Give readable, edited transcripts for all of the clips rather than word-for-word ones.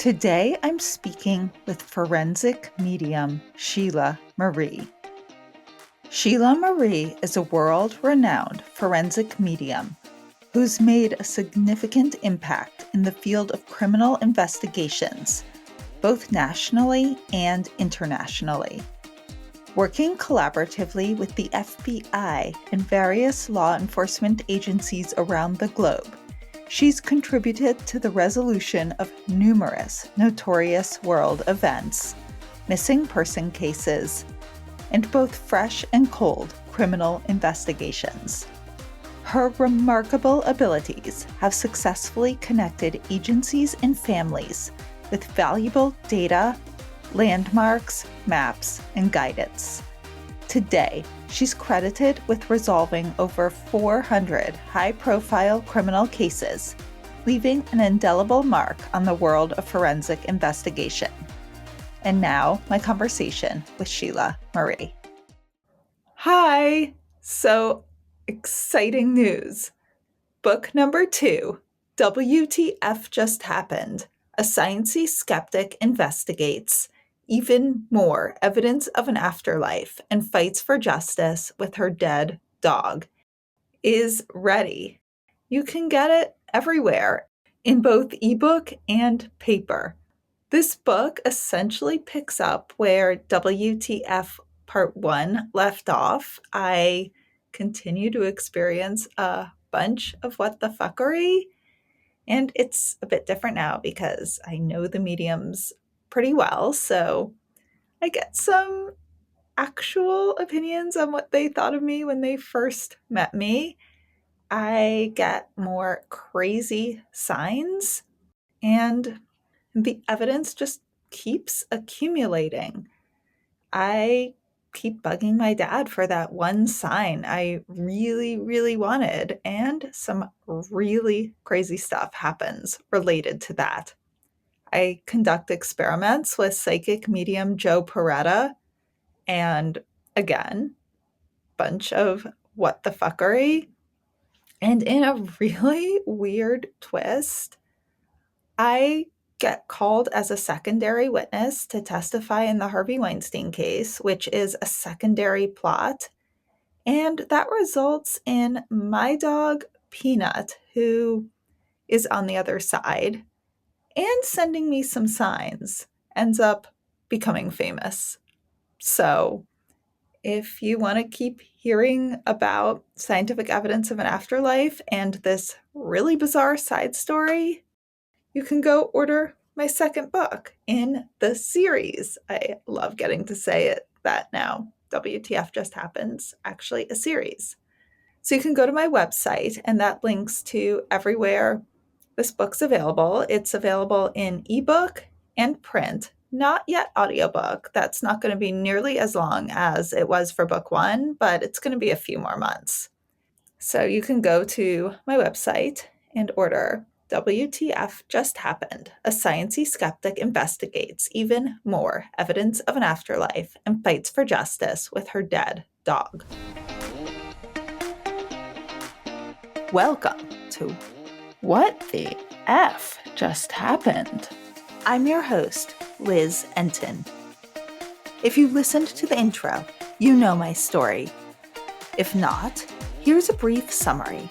Today I'm speaking with forensic medium Sheila Marie. Sheila Marie is a world-renowned forensic medium who's made a significant impact in the field of criminal investigations, both nationally and internationally. Working collaboratively with the FBI and various law enforcement agencies around the globe, she's contributed to the resolution of numerous notorious world events, missing person cases, and both fresh and cold criminal investigations. Her remarkable abilities have successfully connected agencies and families with valuable data, landmarks, maps, and guidance. Today, she's credited with resolving over 400 high-profile criminal cases, leaving an indelible mark on the world of forensic investigation. And now, my conversation with Sheila Marie. Hi! So, exciting news. Book number 2, WTF Just Happened, A Sciencey Skeptic Investigates Even More Evidence of an Afterlife and Fights for Justice with Her Dead Dog, is ready. You can get it everywhere, in both ebook and paper. This book essentially picks up where WTF Part 1 left off. I continue to experience a bunch of what the fuckery, and it's a bit different now because I know the mediums pretty well, so I get some actual opinions on what they thought of me when they first met me. I get more crazy signs, and the evidence just keeps accumulating. I keep bugging my dad for that one sign I really, really wanted, and some really crazy stuff happens related to that. I conduct experiments with psychic medium Joe Peretta, and again, bunch of what the fuckery. And in a really weird twist, I get called as a secondary witness to testify in the Harvey Weinstein case, which is a secondary plot. And that results in my dog, Peanut, who is on the other side, and sending me some signs, ends up becoming famous. So if you want to keep hearing about scientific evidence of an afterlife and this really bizarre side story, you can go order my second book in the series. I love getting to say it that now. WTF Just Happens, actually a series. So you can go to my website, and that links to everywhere this book's available. It's available in ebook and print, not yet audiobook. That's not going to be nearly as long as it was for book 1, but it's going to be a few more months. So you can go to my website and order WTF Just Happened, A Sciencey Skeptic Investigates Even More Evidence of an Afterlife and Fights for Justice with Her Dead Dog. Welcome to What the F Just Happened? I'm your host, Liz Enton. If you listened to the intro, you know my story. If not, here's a brief summary.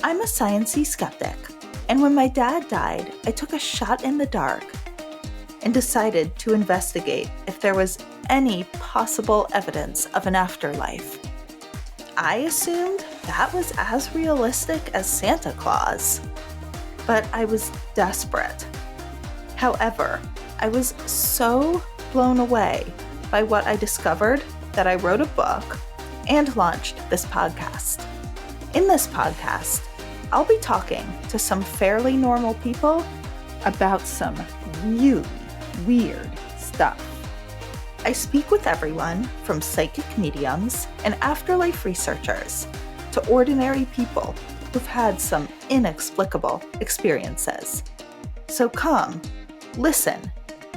I'm a sciencey skeptic, and when my dad died, I took a shot in the dark and decided to investigate if there was any possible evidence of an afterlife. I assumed that was as realistic as Santa Claus, but I was desperate. However, I was so blown away by what I discovered that I wrote a book and launched this podcast. In this podcast, I'll be talking to some fairly normal people about some really weird stuff. I speak with everyone from psychic mediums and afterlife researchers to ordinary people who've had some inexplicable experiences. So come, listen.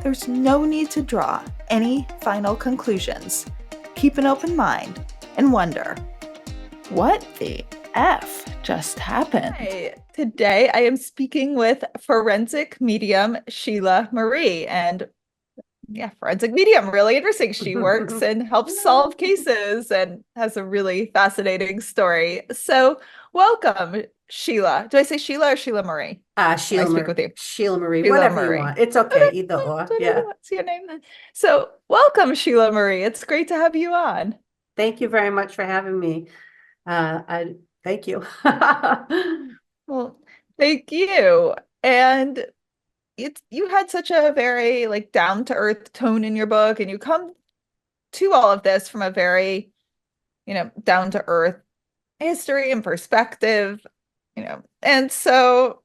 There's no need to draw any final conclusions. Keep an open mind and wonder, what the F just happened? Hi. Today I am speaking with forensic medium Sheila Marie. And yeah, forensic medium, really interesting. She works and helps solve cases and has a really fascinating story. So, welcome, Sheila. Do I say Sheila or Sheila Marie? When I speak with you, Sheila Marie, Sheila whatever you Marie. want. It's okay, either or. Whatever Yeah. you want. See your name then. So, welcome, Sheila Marie. It's great to have you on. Thank you very much for having me. I thank you. Well, thank you. And you had such a very like down to earth tone in your book, and you come to all of this from a very, down to earth history and perspective. And so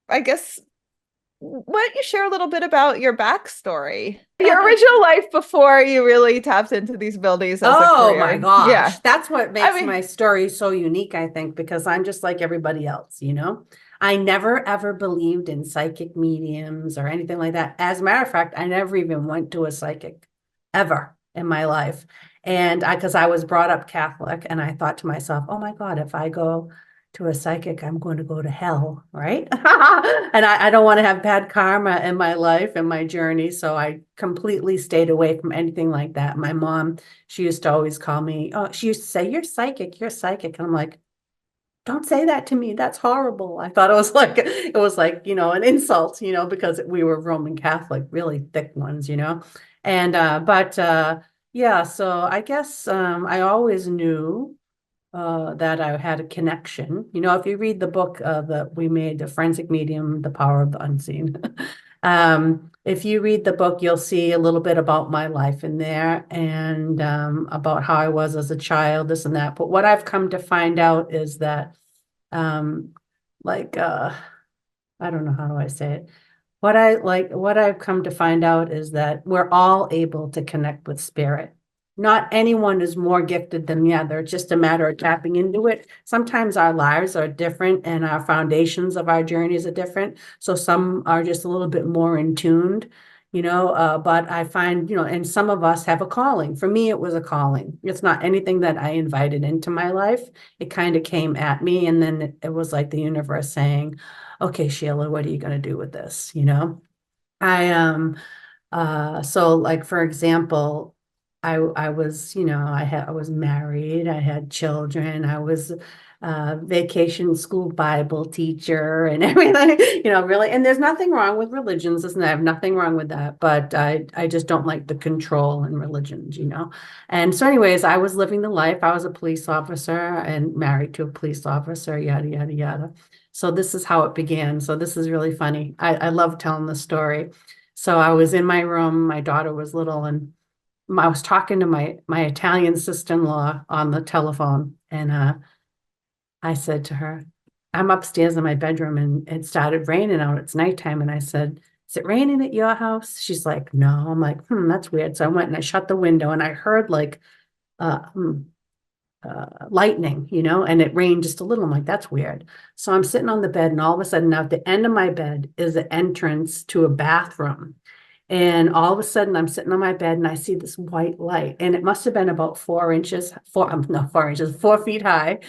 I guess why don't you share a little bit about your backstory, your original life before you really tapped into these abilities as a Oh my career? Yeah. gosh. That's what I makes mean, my story so unique, I think, because I'm just like everybody else, you know? I never ever believed in psychic mediums or anything like that. As a matter of fact, I never even went to a psychic ever in my life. And because I was brought up Catholic, and I thought to myself, oh my God, if I go to a psychic, I'm going to go to hell, right? And I don't want to have bad karma in my life and my journey. So I completely stayed away from anything like that. My mom, she used to always call me, oh, she used to say, you're psychic, you're psychic. And I'm like, don't say that to me. That's horrible. I thought it was like, an insult, because we were Roman Catholic, really thick ones, And but yeah, so I guess I always knew that I had a connection. If you read the book that we made, The Forensic Medium, The Power of the Unseen, if you read the book, you'll see a little bit about my life in there and about how I was as a child, this and that. But what I've come to find out is that, um, like, I don't know, how do I say it? What I've come to find out is that we're all able to connect with spirit. Not anyone is more gifted than the other. It's just a matter of tapping into it. Sometimes our lives are different and our foundations of our journeys are different. So some are just a little bit more in tuned, but I find, and some of us have a calling. For me, it was a calling. It's not anything that I invited into my life. It kind of came at me. And then it was like the universe saying, okay, Sheila, what are you going to do with this? I so like for example, I was, I was married, I had children, I was vacation school Bible teacher and everything, really. And there's nothing wrong with religions, isn't there? I have nothing wrong with that, but I just don't like the control in religions. And so anyways, I was living the life. I was a police officer and married to a police officer, yada, yada, yada. So this is how it began. So this is really funny. I love telling the story. So I was in my room, my daughter was little, and I was talking to my Italian sister-in-law on the telephone, and I said to her, I'm upstairs in my bedroom and it started raining out. It's nighttime. And I said, is it raining at your house? She's like, no. I'm like, that's weird. So I went and I shut the window and I heard like uh, hmm, lightning, and it rained just a little. I'm like, that's weird. So I'm sitting on the bed, and all of a sudden, now at the end of my bed is the entrance to a bathroom. And all of a sudden, I'm sitting on my bed and I see this white light, and it must have been about 4 inches, no, 4 inches, 4 feet high.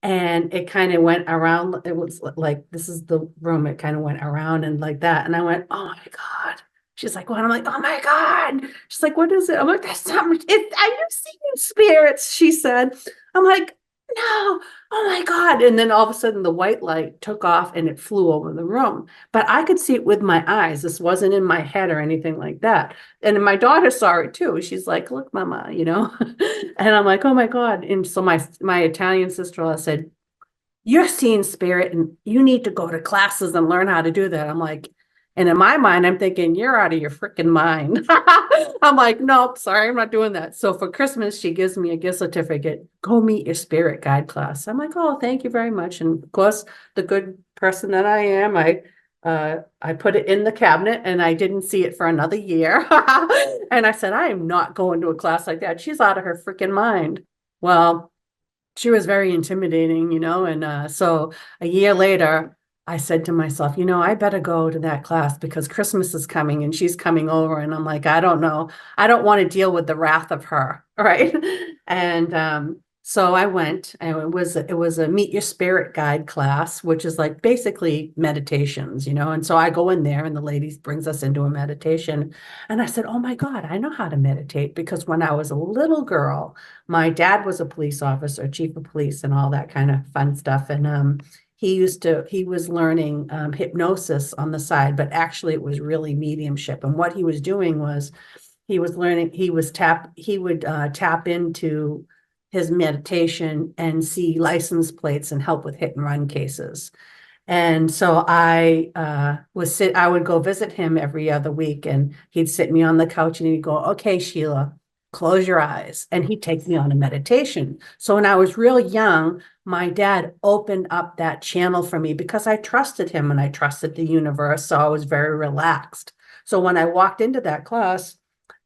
And it kind of went around. It was like, this is the room. It kind of went around and like that. And I went, oh my God. She's like, what? I'm like, oh my God. She's like, what is it? I'm like, there's something. Are you seeing spirits? She said. I'm like, no. Oh my God. And then all of a sudden the white light took off and it flew over the room. But I could see it with my eyes. This wasn't in my head or anything like that. And my daughter saw it too. She's like, look, mama. And I'm like, oh my God. And so my Italian sister-in-law said, you're seeing spirit and you need to go to classes and learn how to do that. I'm like, and in my mind, I'm thinking, you're out of your freaking mind. I'm like, nope, sorry, I'm not doing that. So for Christmas, she gives me a gift certificate. Go meet your spirit guide class. I'm like, oh, thank you very much. And of course, the good person that I am, I put it in the cabinet and I didn't see it for another year. And I said, I am not going to a class like that. She's out of her freaking mind. Well, she was very intimidating, and so a year later, I said to myself, I better go to that class because Christmas is coming and she's coming over. And I'm like, I don't know. I don't want to deal with the wrath of her. Right. And So I went, and it was a meet your spirit guide class, which is like basically meditations, And so I go in there, and the lady brings us into a meditation, and I said, "Oh my God, I know how to meditate," because when I was a little girl, my dad was a police officer, chief of police, and all that kind of fun stuff, and he was learning hypnosis on the side, but actually it was really mediumship, and what he was doing was he would tap into his meditation and see license plates and help with hit and run cases. And so I would go visit him every other week, and he'd sit me on the couch and he'd go, "Okay, Sheila, close your eyes." And he'd take me on a meditation. So when I was real young, my dad opened up that channel for me because I trusted him and I trusted the universe. So I was very relaxed. So when I walked into that class,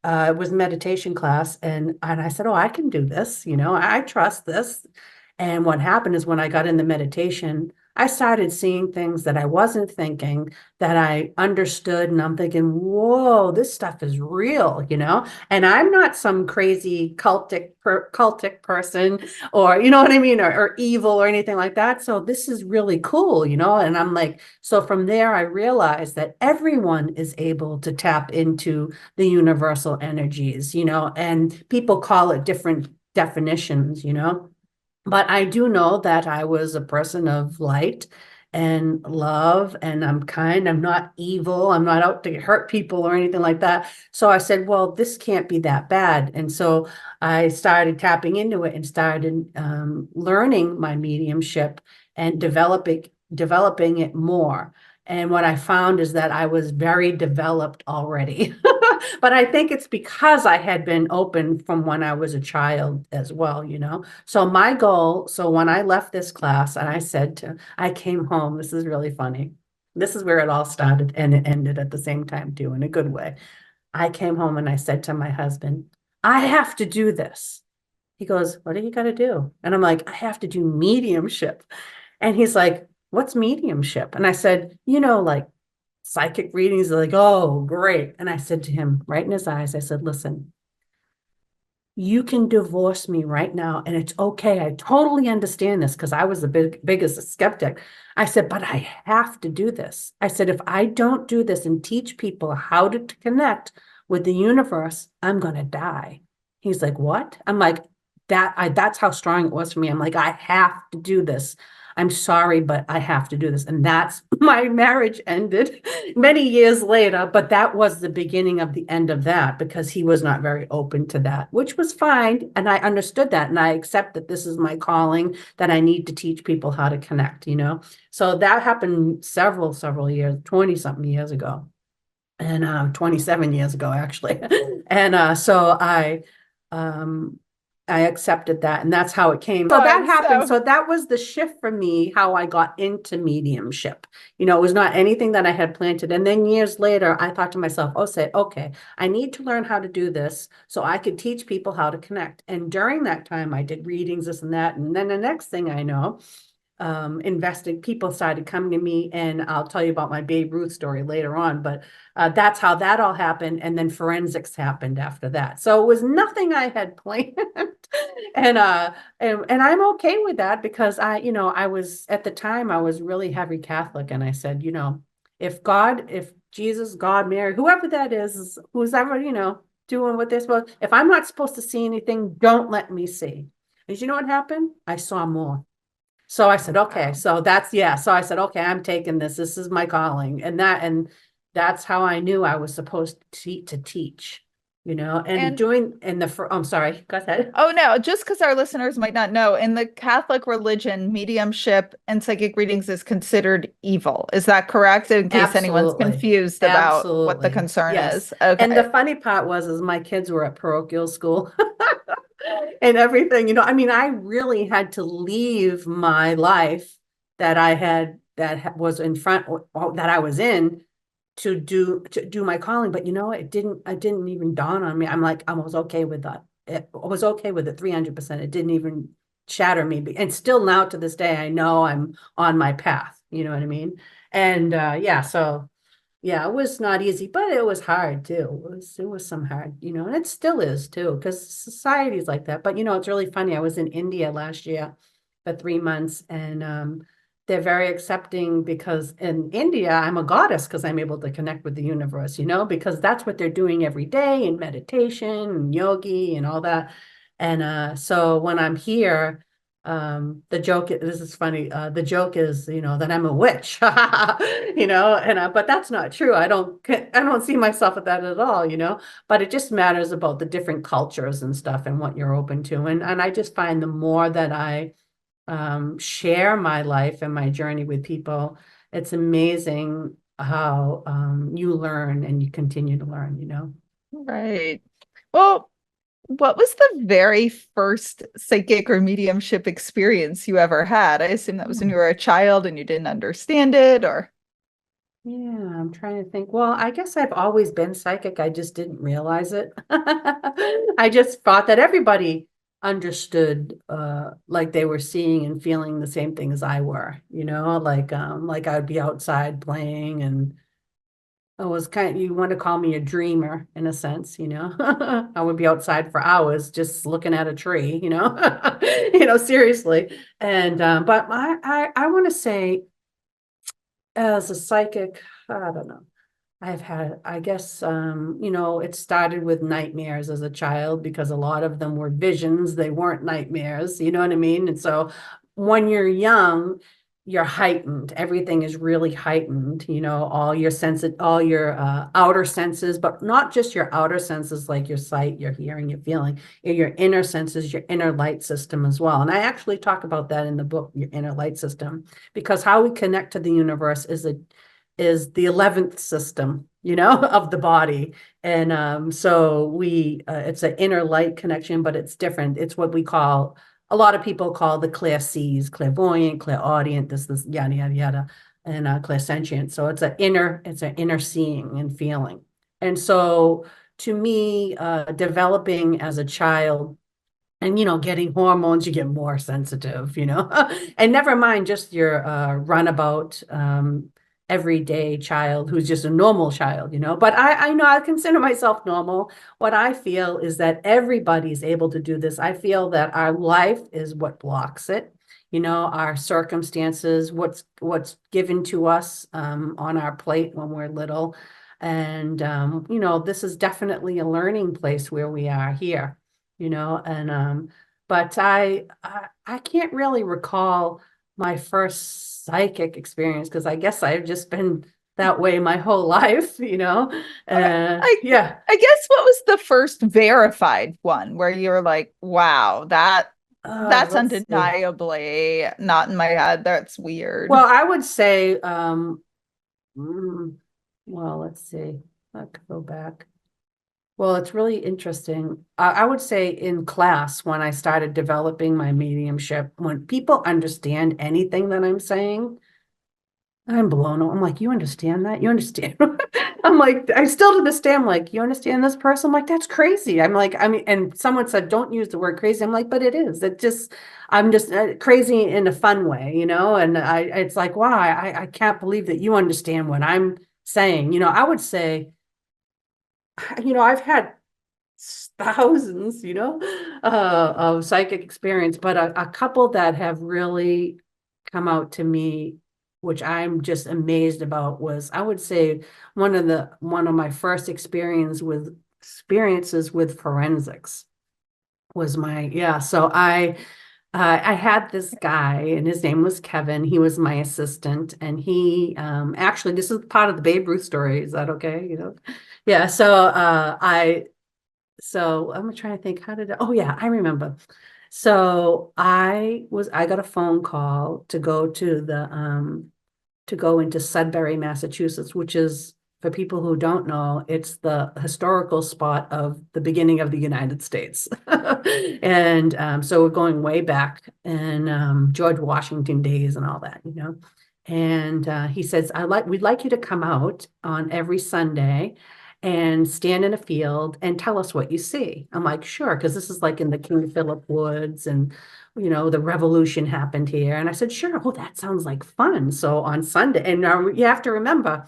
it was meditation class, and I said, "Oh, I can do this, I trust this." And what happened is when I got in the meditation, I started seeing things that I wasn't thinking, that I understood, and I'm thinking, "Whoa, this stuff is real." And I'm not some crazy cultic person, or you know what I mean, or evil or anything like that. So this is really cool. And I'm like, so from there, I realized that everyone is able to tap into the universal energies, and people call it different definitions. But I do know that I was a person of light and love, and I'm kind, I'm not evil, I'm not out to hurt people or anything like that. So I said, well, this can't be that bad. And so I started tapping into it and started learning my mediumship and developing it more. And what I found is that I was very developed already. But I think it's because I had been open from when I was a child as well. So my goal, so when I left this class and I came home, this is really funny. This is where it all started, and it ended at the same time too, in a good way. I came home and I said to my husband, "I have to do this." He goes, "What are you going to do?" And I'm like, "I have to do mediumship." And he's like, "What's mediumship?" And I said, like psychic readings. Are like, "Oh, great." And I said to him right in his eyes, I said, "Listen, you can divorce me right now, and it's okay. I totally understand this," because I was the biggest skeptic. I said, "But I have to do this." I said, "If I don't do this and teach people how to connect with the universe, I'm going to die." He's like, "What?" I'm like, that's how strong it was for me. I'm like, I have to do this. I'm sorry, but I have to do this. And that's my marriage ended many years later, but that was the beginning of the end of that, because he was not very open to that, which was fine. And I understood that. And I accept that this is my calling, that I need to teach people how to connect. So that happened several years, 20 something years ago, and 27 years ago, actually. And so I accepted that, and that's how it came. So that happened. So that was the shift for me, how I got into mediumship. It was not anything that I had planted. And then years later, I thought to myself, okay, I need to learn how to do this so I could teach people how to connect. And during that time, I did readings, this and that. And then the next thing I know, people started coming to me, and I'll tell you about my Babe Ruth story later on, but that's how that all happened. And then forensics happened after that. So it was nothing I had planned. And I'm okay with that, because I was, at the time, I was really heavy Catholic. And I said, if Jesus, God, Mary, whoever that is who's ever, doing what they're supposed, if I'm not supposed to see anything, don't let me see. And you know what happened? I saw more. So I said, okay, so yeah. So I said, okay, I'm taking this. This is my calling. And that's how I knew I was supposed to teach, and And doing in I'm sorry, go ahead. oh no, just because our listeners might not know, in the Catholic religion, mediumship and psychic readings is considered evil. Is that correct? In case anyone's Absolutely. confused about what the Absolutely. concern Yes. is. And the Okay. funny part is my kids were at parochial school and everything, I mean, I really had to leave my life that was in front, or that I was in, to do my calling. But it didn't even dawn on me. I'm like, I was okay with that. I was okay with it 300%. It didn't even shatter me. And still now to this day, I know I'm on my path. You know what I mean? And yeah, so Yeah, it was not easy, but it was hard too. It was some hard, and it still is too, because society's like that. But it's really funny. I was in India last year for 3 months, and they're very accepting because in India I'm a goddess because I'm able to connect with the universe, because that's what they're doing every day in meditation and yogi and all that. And so when I'm here, the joke, this is funny, the joke is, that I'm a witch, and but that's not true. I don't see myself at that at all, but it just matters about the different cultures and stuff and what you're open to. And I just find the more that I share my life and my journey with people, it's amazing how you learn and you continue to learn. Right. Well, what was the very first psychic or mediumship experience you ever had? I assume that was when you were a child and you didn't understand it, or Yeah, I'm trying to think. Well, I guess I've always been psychic. I just didn't realize it. I just thought that everybody understood, like they were seeing and feeling the same thing as I were, like I'd be outside playing, and I was you want to call me a dreamer in a sense, I would be outside for hours just looking at a tree, seriously. And but I want to say, as a psychic, I don't know. I guess, it started with nightmares as a child because a lot of them were visions. They weren't nightmares, you know what I mean? And so when you're young, you're heightened. Everything is really heightened, all your senses, all your outer senses, but not just your outer senses like your sight, your hearing, your feeling, your inner senses, your inner light system as well. And I actually talk about that in the book, your inner light system, because how we connect to the universe is the 11th system, of the body. And so it's an inner light connection, but it's different. It's what a lot of people call the clairsees, clairvoyant, clairaudient, this, yada, yada, yada, and clairsentient. So it's an inner seeing and feeling. And so to me, developing as a child, and getting hormones, you get more sensitive, and never mind just your runabout everyday child who's just a normal child, but I know I consider myself normal. What I feel is that everybody's able to do this. I feel that our life is what blocks it, our circumstances, what's given to us on our plate when we're little. And this is definitely a learning place where we are here, and but I can't really recall my first psychic experience because I guess I've just been that way my whole life, okay. I yeah. I guess what was the first verified one where you're like, wow, that's Let's see. undeniably not in my head. That's weird. Well, I would say, mm, well, let's see. I could go back. Well, it's really interesting. I would say in class, when I started developing my mediumship, when people understand anything that I'm saying, I'm blown away. I'm like, you understand that? You understand? I'm like, I still to this day, I'm like, you understand this person? I'm like, that's crazy. I'm like, I mean, and someone said, don't use the word crazy. I'm like, but it is. I'm just crazy in a fun way, And it's like, wow, I can't believe that you understand what I'm saying. I would say, I've had thousands, of psychic experience, but a couple that have really come out to me, which I'm just amazed about, was, I would say, one of my first experiences with forensics was yeah. So I had this guy, and his name was Kevin. He was my assistant, and he actually, this is part of the Babe Ruth story. Is that okay? Yeah. So I'm trying to think, oh yeah, I remember. So I got a phone call to go into Sudbury, Massachusetts, which is, for people who don't know, it's the historical spot of the beginning of the United States. And so we're going way back in George Washington days and all that, And he says, we'd like you to come out on every Sunday and stand in a field and tell us what you see. I'm like, sure, because this is like in the King Philip Woods, and the revolution happened here. And I said, sure. Oh, that sounds like fun. So on Sunday, and now you have to remember,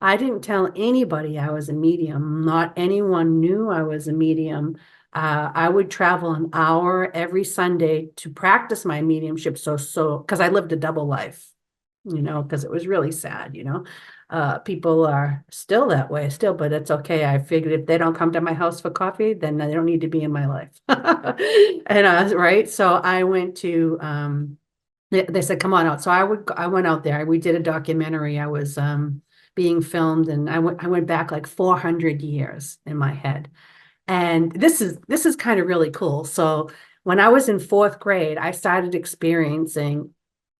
I didn't tell anybody I was a medium. Not anyone knew I was a medium. I would travel an hour every Sunday to practice my mediumship. Because I lived a double life, because it was really sad. People are still that way still, but it's okay. I figured if they don't come to my house for coffee, then they don't need to be in my life. And right. So I went to, they said, come on out. So I went out there. We did a documentary. I was, being filmed, and I went back like 400 years in my head. And this is kind of really cool. So when I was in fourth grade, I started experiencing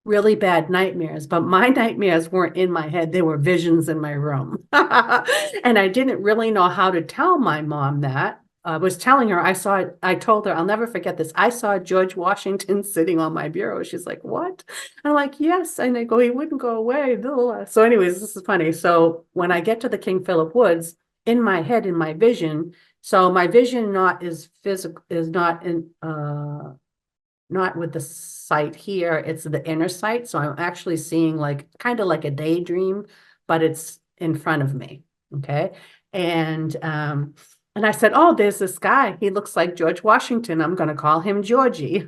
really bad nightmares, but my nightmares weren't in my head. They were visions in my room. And I didn't really know how to tell my mom that. I was telling her, I told her, I'll never forget this. I saw George Washington sitting on my bureau. She's like, what? And I'm like, yes. And I go, he wouldn't go away. So anyways, this is funny. So when I get to the King Philip Woods, in my head, in my vision, so my vision not is physical, is not in, not with the sight here, it's the inner sight. So I'm actually seeing like kind of like a daydream, but it's in front of me. Okay. And I said, oh, there's this guy. He looks like George Washington. I'm going to call him Georgie.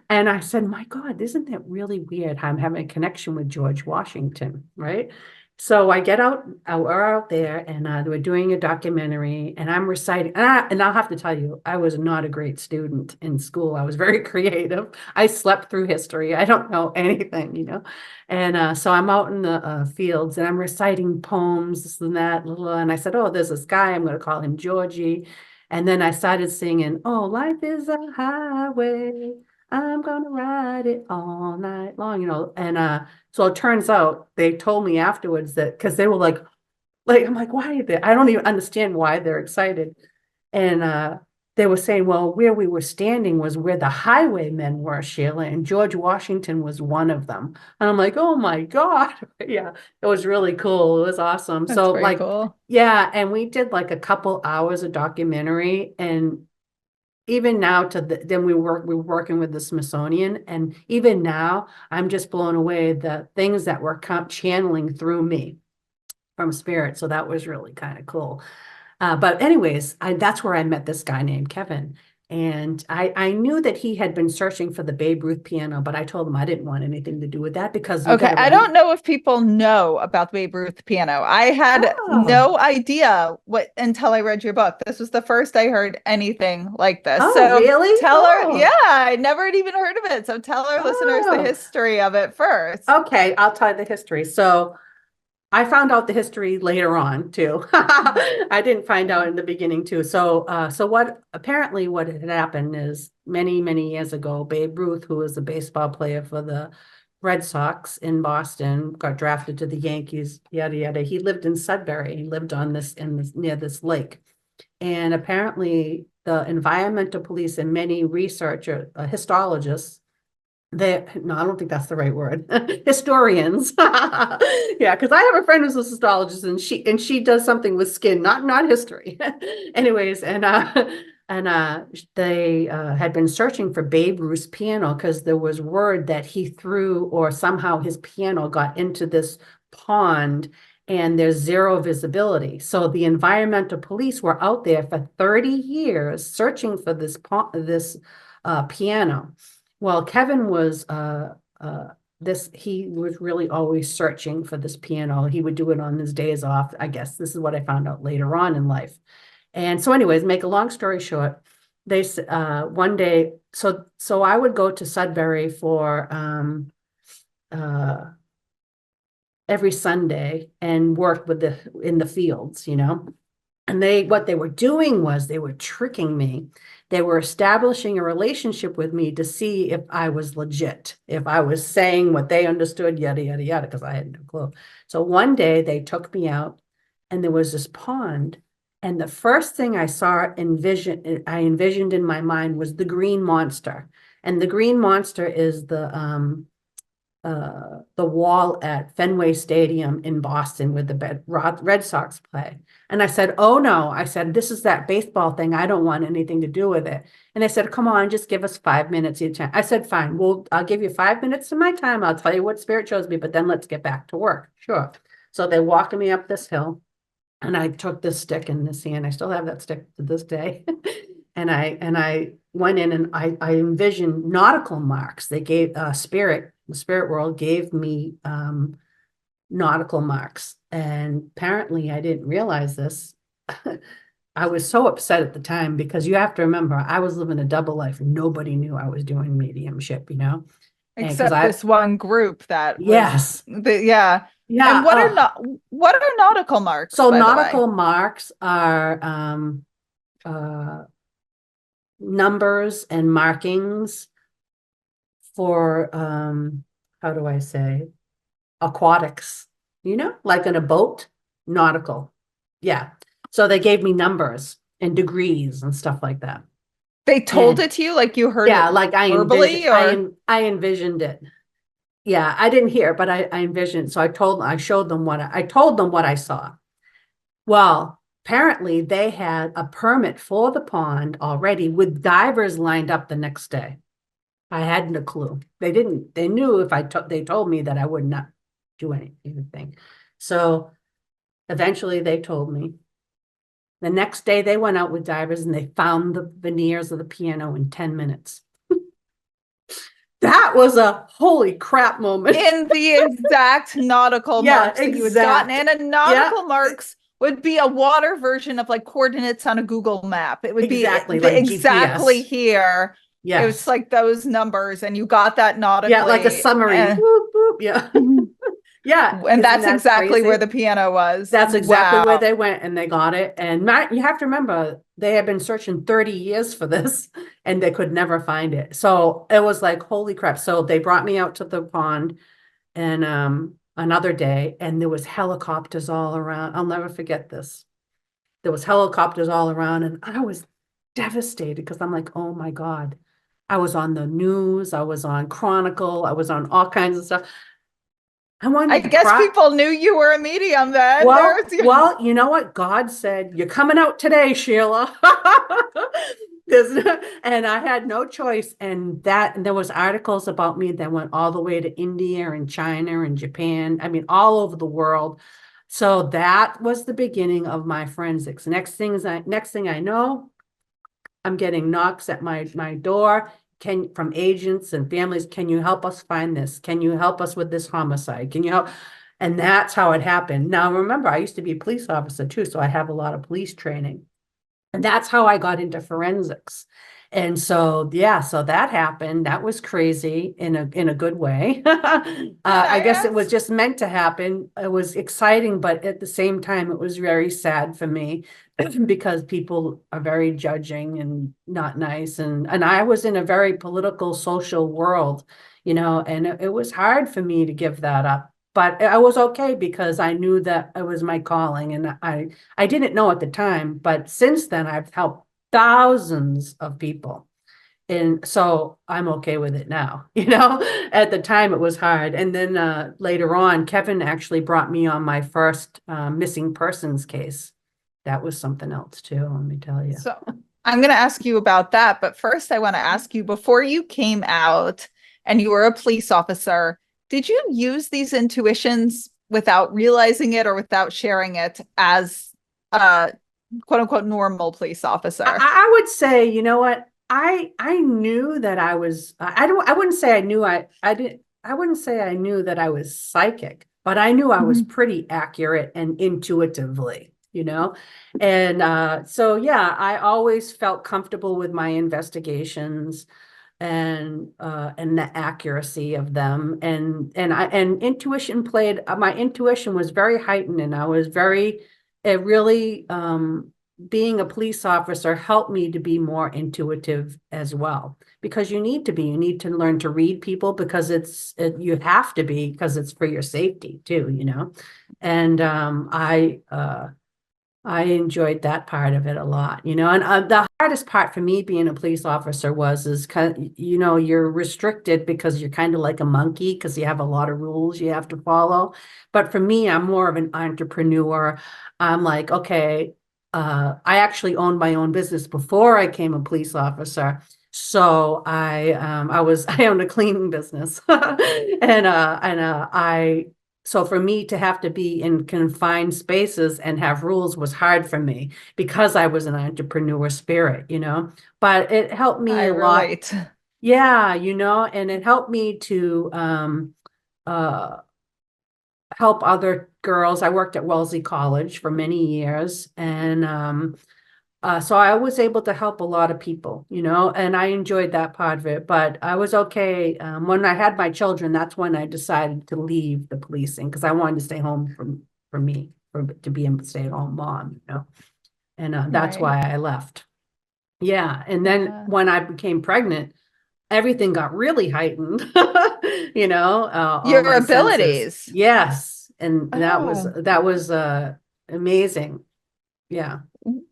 And I said, my God, isn't that really weird how I'm having a connection with George Washington, right? So I get out, we're out there, and we're doing a documentary, and I'm reciting. And I'll have to tell you, I was not a great student in school. I was very creative. I slept through history. I don't know anything. And so I'm out in the fields, and I'm reciting poems, this and that. And I said, oh, there's this guy. I'm going to call him Georgie. And then I started singing, oh, life is a highway. I'm gonna ride it all night long. And so it turns out they told me afterwards that because they were like I'm like, why are they? I don't even understand why they're excited. And they were saying, well, where we were standing was where the highwaymen were, Sheila, and George Washington was one of them. And I'm like, oh my God. Yeah, it was really cool. It was awesome. That's So very cool. yeah, and we did like a couple hours of documentary, and even now then we're working with the Smithsonian, and even now I'm just blown away the things that were channeling through me from spirit. So that was really kind of cool. But anyways, that's where I met this guy named Kevin. And I knew that he had been searching for the Babe Ruth piano, but I told him I didn't want anything to do with that because you got Okay, to I remember. don't know if people know about the Babe Ruth piano. I had Oh, no idea what until I read your book. This was the first I heard anything like this. oh, So really? tell her, yeah, Oh, I never had even heard of it. So tell our listeners the oh. history of it first. Okay, I'll tell you the history. So I found out the history later on too. I didn't find out in the beginning too. So what had happened is many, many years ago, Babe Ruth, who was a baseball player for the Red Sox in Boston, got drafted to the Yankees, yada, yada. He lived in Sudbury. He lived on near this lake. And apparently the environmental police and many histologists, no, I don't think that's the right word. Historians. Yeah, because I have a friend who's a histologist, and she does something with skin, not history. Anyways, and they had been searching for Babe Ruth's piano because there was word that he threw, or somehow his piano got into this pond, and there's zero visibility. So the environmental police were out there for 30 years searching for this piano. Well, Kevin was he was really always searching for this piano. He would do it on his days off. I guess this is what I found out later on in life. And so anyways, make a long story short, they one day, so I would go to Sudbury for every Sunday and work in the fields. And what they were doing was they were tricking me. They were establishing a relationship with me to see if I was legit, if I was saying what they understood, yada, yada, yada, because I had no clue. So one day they took me out, and there was this pond. And the first thing I envisioned in my mind was the green monster. And the green monster is the wall at Fenway Stadium in Boston with the Red Sox play. And I said, oh no, I said, this is that baseball thing. I don't want anything to do with it. And they said, come on, just give us 5 minutes each time. I said, fine, I'll give you 5 minutes of my time. I'll tell you what spirit shows me, but then let's get back to work. Sure. So they walked me up this hill, and I took this stick in this hand. I still have that stick to this day. And I went in, and I envisioned nautical marks. They gave the spirit world gave me nautical marks. And apparently I didn't realize this. I was so upset at the time, because you have to remember, I was living a double life. Nobody knew I was doing mediumship, And because Except this one group that was yes, yeah. And yeah. what are nautical marks, So by the way? nautical marks are uh, numbers and markings for, how do I say, aquatics, like in a boat, nautical. Yeah. So they gave me numbers and degrees and stuff like that. They told And it to you, like you heard yeah, it like verbally, or I envisioned it. Yeah, I didn't hear, but I envisioned. So I showed them I told them what I saw. Well, apparently they had a permit for the pond already, with divers lined up the next day. I hadn't a clue. They knew if they told me that I would not do anything. So eventually they told me. The next day they went out with divers, and they found the veneers of the piano in 10 minutes. That was a holy crap moment. in the exact nautical Yeah, marks that you had gotten. exact. And a Yeah, nautical marks would be a water version of like coordinates on a Google map. It would be exactly, like exactly GPS. here. It was Yes. like those numbers, and you got that Yeah, like a nautically. summary. Boop, boop. Yeah. Yeah. And Isn't that's that exactly where crazy? the piano was. That's exactly where Wow. they went, and they got it. And you have to remember, they had been searching 30 years for this, and they could never find it. So it was like, holy crap. So they brought me out to the pond, and another day, and there was helicopters all around. I'll never forget this. There was helicopters all around, and I was devastated, because I'm like, oh my God. I was on the news, I was on Chronicle, I was on all kinds of stuff. I I wanted to guess cry. people knew you were a medium then. Well, There's well, you know what? God said, "You're coming out today, Sheila." And I had no choice. And there was articles about me that went all the way to India and China and Japan. I mean, all over the world. So that was the beginning of my forensics. Next thing I know, I'm getting knocks at my door, from agents and families. Can you help us find this? Can you help us with this homicide? Can you help? And that's how it happened. Now, remember, I used to be a police officer too, so I have a lot of police training. And that's how I got into forensics. And so, yeah, so that happened. That was crazy in a good way. Can I I guess it was ask? just meant to happen. It was exciting, but at the same time, it was very sad for me, because people are very judging and not nice. And I was in a very political, social world, and it was hard for me to give that up. But I was okay, because I knew that it was my calling, and I didn't know at the time, but since then I've helped thousands of people. And so I'm okay with it now. At the time it was hard. And then later on, Kevin actually brought me on my first missing persons case. That was something else too, let me tell you. So I'm going to ask you about that. But first, I want to ask you, before you came out and you were a police officer, did you use these intuitions without realizing it or without sharing it as a quote unquote normal police officer? I would say, you know what? I knew that I was, I wouldn't say I knew I didn't, I wouldn't say I knew that I was psychic, but I knew I was pretty accurate and intuitively. And so yeah, I always felt comfortable with my investigations, and the accuracy of them. And intuition my intuition was very heightened, and I was it really, being a police officer helped me to be more intuitive as well, because you need to learn to read people, because you have to be, because it's for your safety too. And I enjoyed that part of it a lot, and the hardest part for me being a police officer is kind of, you're restricted, because you're kind of like a monkey, because you have a lot of rules you have to follow. But for me, I'm more of an entrepreneur. I'm like, okay, I actually owned my own business before I became a police officer. So I owned a cleaning business, and I So for me to have to be in confined spaces and have rules was hard for me because I was an entrepreneur spirit, but it helped me I a lot. relate. Yeah, and it helped me to uh, help other girls. I worked at Wellesley College for many years, and so I was able to help a lot of people, and I enjoyed that part of it. But I was okay. When I had my children, that's when I decided to leave the policing because I wanted to stay home for me, to be a stay-at-home mom, and that's Right. why I left. Yeah, and then Yeah. when I became pregnant, everything got really heightened, all Your my senses. abilities. Yes, and Oh, that was amazing. Yeah.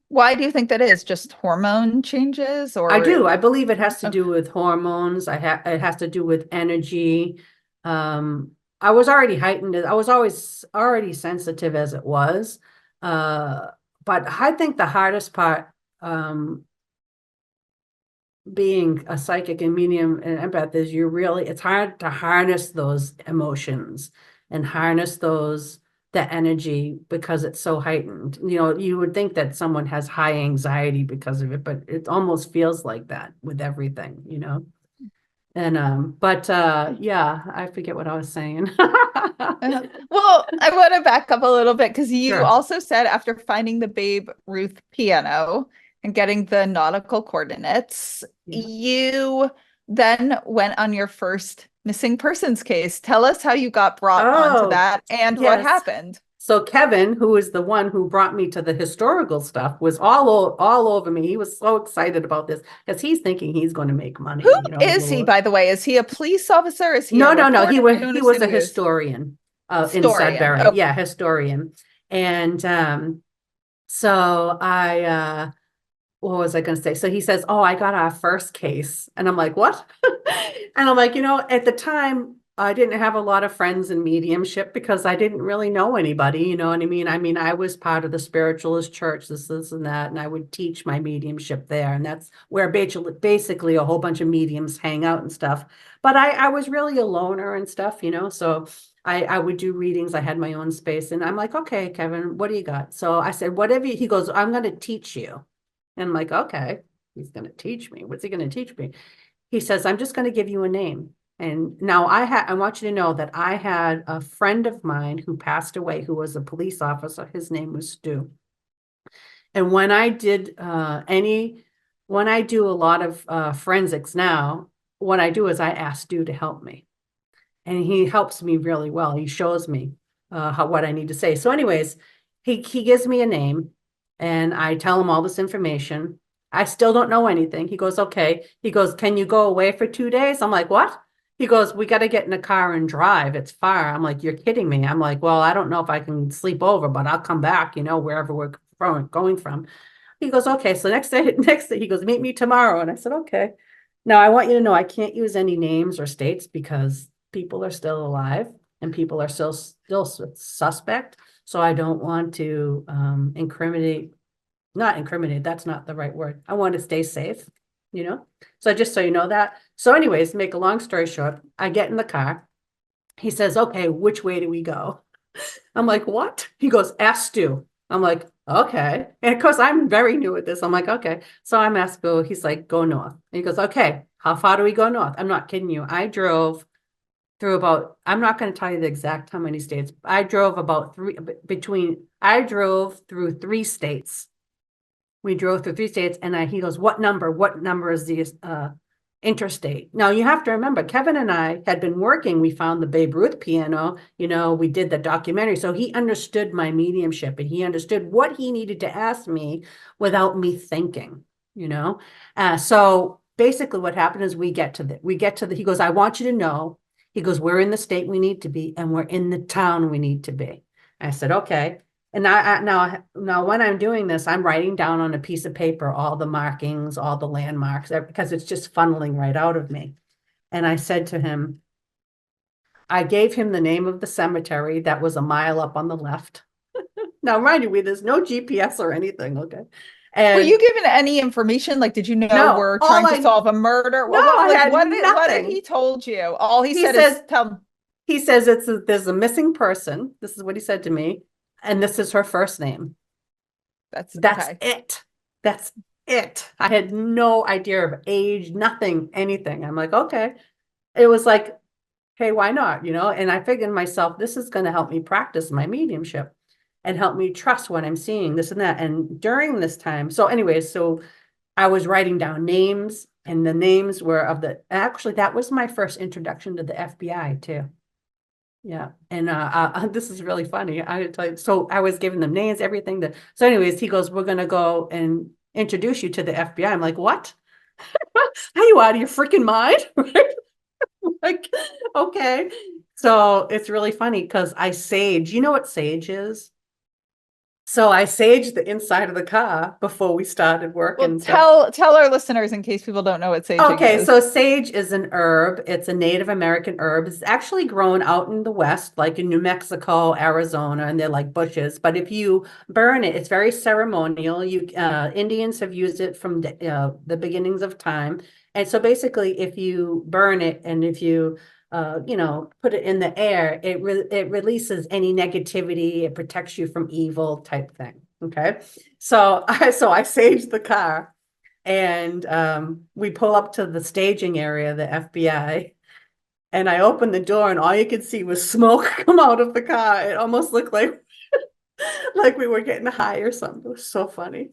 why do you think that is? Just hormone changes I or do. I believe it has to okay. do with hormones. It has to do with energy. I was already heightened. I was always already sensitive as it was. Uh, but I think the hardest part, um, being a psychic and medium and empath is it's hard to harness those emotions and harness that energy because it's so heightened. You would think that someone has high anxiety because of it, but it almost feels like that with everything. And but yeah, I forget what I was saying. Well, I want to back up a little bit because you Sure. also said after finding the Babe Ruth piano and getting the nautical coordinates, Yeah. you then went on your first missing persons case. Tell us how you got brought onto Oh, that and what yes. happened. So Kevin, who is the one who brought me to the historical stuff, was all over me. He was so excited about this because he's thinking he's going to make Who money, is he, by the way? Is he a police officer? Is he a No, no, no. reporter? He I was don't he was understand a who he is. historian in Historian. Sudbury. Okay. Yeah, historian. And so what was I going to say? So he says, "Oh, I got our first case," and I'm like, "What?" And I'm like, at the time, I didn't have a lot of friends in mediumship because I didn't really know anybody. You know what I mean? I mean, I was part of the spiritualist church, this, and that, and I would teach my mediumship there, and that's where basically a whole bunch of mediums hang out and stuff. But I was really a loner and stuff, so. I would do readings. I had my own space, and I'm like, "Okay, Kevin, what do you got?" So I said, "Whatever." He goes, "I'm going to teach you." And I'm like, okay, he's going to teach me. What's he going to teach me? He says, I'm just going to give you a name. And now I want you to know that I had a friend of mine who passed away, who was a police officer. His name was Stu. And when I do a lot of forensics now, what I do is I ask Stu to help me. And he helps me really well. He shows me what I need to say. So anyways, he gives me a name and I tell him all this information. I still don't know anything. He goes, okay. He goes, can you go away for 2 days? I'm like, what? He goes, we got to get in a car and drive. It's far. I'm like, you're kidding me. I'm like, well, I don't know if I can sleep over, but I'll come back, wherever we're going from. He goes, okay. So next day, he goes, meet me tomorrow. And I said, okay. Now I want you to know I can't use any names or states because people are still alive and people are still suspect. So I don't want to not incriminate, that's not the right word. I want to stay safe, you know? So just so you know that. So anyways, make a long story short, I get in the car. He says, okay, which way do we go? I'm like, what? He goes, ask Stu. I'm like, okay. And of course, I'm very new at this. I'm like, okay. So I'm asked Bill, he's like, go north. And he goes, okay, how far do we go north? I'm not kidding you. I drove through I'm not going to tell you the exact how many states. I drove I drove through 3 states. We drove through 3 states and he goes, what number? What number is the interstate? Now you have to remember, Kevin and I had been working. We found the Babe Ruth piano, we did the documentary. So he understood my mediumship and he understood what he needed to ask me without me thinking, so basically what happened is we get to he goes, I want you to know, he goes, we're in the state we need to be and we're in the town we need to be. I said, okay. And now when I'm doing this, I'm writing down on a piece of paper all the markings, all the landmarks, because it's just funneling right out of me. And I said to him, I gave him the name of the cemetery that was a mile up on the left. Now, mind you, there's no GPS or anything, okay? Were And you given any information? Like, did you know no, we're trying to solve a murder? no, What I like had what did nothing. he told you? All he He said is says, tell He says there's a missing person. This is what he said to me, and this is her first name. That's That's okay. it. That's it. I had no idea of age, nothing, anything. I'm like, okay. It was like, hey, why not? And I figured to myself, this is going to help me practice my mediumship and help me trust what I'm seeing, this and that. And during this time, so anyways, so I was writing down names, and the names were actually, that was my first introduction to the FBI too. Yeah. And this is really funny. I tell you, so I was giving them names, everything so anyways, he goes, we're going to go and introduce you to the FBI. I'm like, what? Are you out of your freaking mind? Like, okay. So it's really funny because I sage. You know what sage is? So I saged the inside of the car before we started work Well, and stuff. tell our listeners in case people don't know what saging Okay, is. so sage is an herb. It's a Native American herb. It's actually grown out in the West, like in New Mexico, Arizona, and they're like bushes. But if you burn it, it's very ceremonial. Indians have used it from the beginnings of time. And so basically, if you burn it and if you put it in the air, it releases any negativity. It protects you from evil type thing. Okay, so I saged the car. And we pull up to the staging area, the FBI, and I opened the door, and all you could see was smoke come out of the car. It almost looked like we were getting high or something. It was so funny.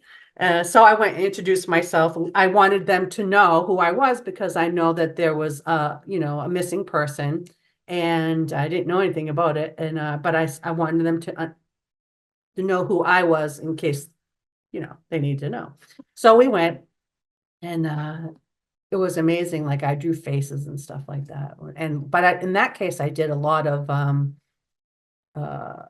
So I went and introduced myself. I wanted them to know who I was because I know that there was a missing person, and I didn't know anything about it. And but I wanted them to know who I was in case they need to know. So we went. And it was amazing. Like I drew faces and stuff like that. But in that case, I did a lot of uh,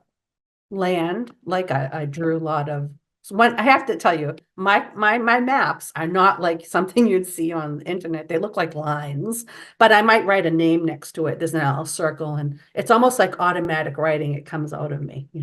land. Like I drew a lot of. So I have to tell you, my maps are not like something you'd see on the internet. They look like lines, but I might write a name next to it. There's an L circle, and it's almost like automatic writing. It comes out of me, Do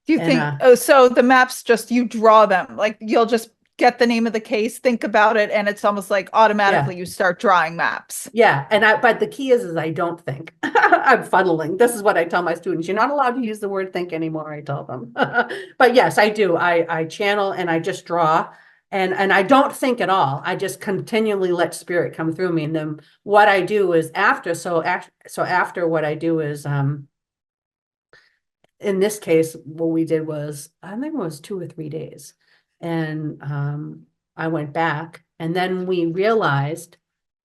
you And think, oh, so the maps just you draw them, like you'll just get the name of the case, think about it, and it's almost like yeah. automatically you start drawing maps. Yeah, but the key is I don't think. I'm funneling. This is what I tell my students. You're not allowed to use the word think anymore, I tell them. But yes, I do. I channel and I just draw, and I don't think at all. I just continually let spirit come through me. And then what I do is after what I do is in this case, what we did was, I think it was 2 or 3 days. And I went back, and then we realized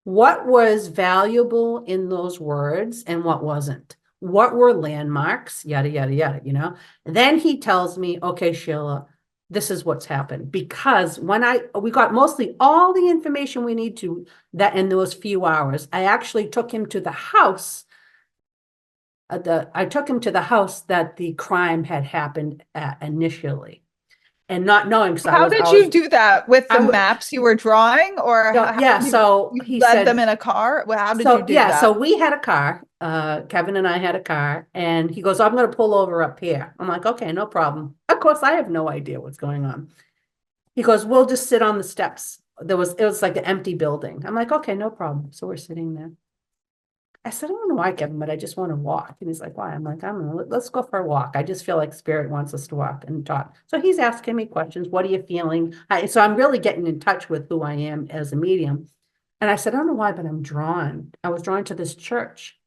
what was valuable in those words and what wasn't. What were landmarks, yada, yada, yada. And then he tells me, okay, Sheila, this is what's happened. Because we got mostly all the information we need to that in those few hours, I actually took him to the house I took him to the house that the crime had happened at initially, and not knowing because How did you do that with the I maps you were drawing, or no, how yeah. you, So you he led them said, in a car? Well, how did you so do yeah, so that? we had a car. Kevin and I had a car, and he goes, I'm going to pull over up here. I'm like, okay, no problem. Of course, I have no idea what's going on. He goes, we'll just sit on the steps. It was like an empty building. I'm like, okay, no problem. So we're sitting there. I said, I don't know why, Kevin, but I just want to walk. And he's like, why? I'm like, I don't know. Let's go for a walk. I just feel like spirit wants us to walk and talk. So he's asking me questions. What are you feeling? So I'm really getting in touch with who I am as a medium. And I said, I don't know why, but I was drawn to this church.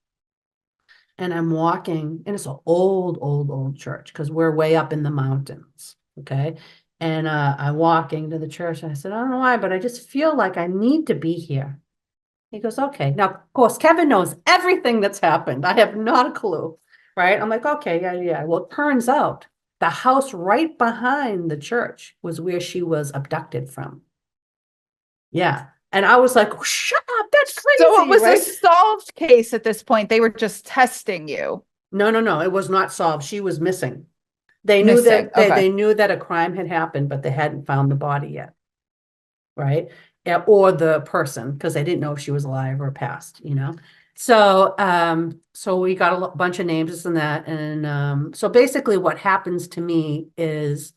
And I'm walking, and it's an old, old, old church because we're way up in the mountains. Okay. And I'm walking to the church, and I said, I don't know why, but I just feel like I need to be here. He goes, okay. Now, of course, Kevin knows everything that's happened. I have not a clue, right? I'm like, okay, yeah, yeah. Well, it turns out the house right behind the church was where she was abducted from. Yeah. And I was like, shut up, that's So it crazy, was a right? solved case at this point. They were just testing you. No, no, no, it was not solved. She was missing. They knew Missing. that Okay. they knew that a crime had happened, but they hadn't found the body yet, right? Yeah, or the person, because they didn't know if she was alive or passed. So we got a bunch of names, this and that. And so basically what happens to me is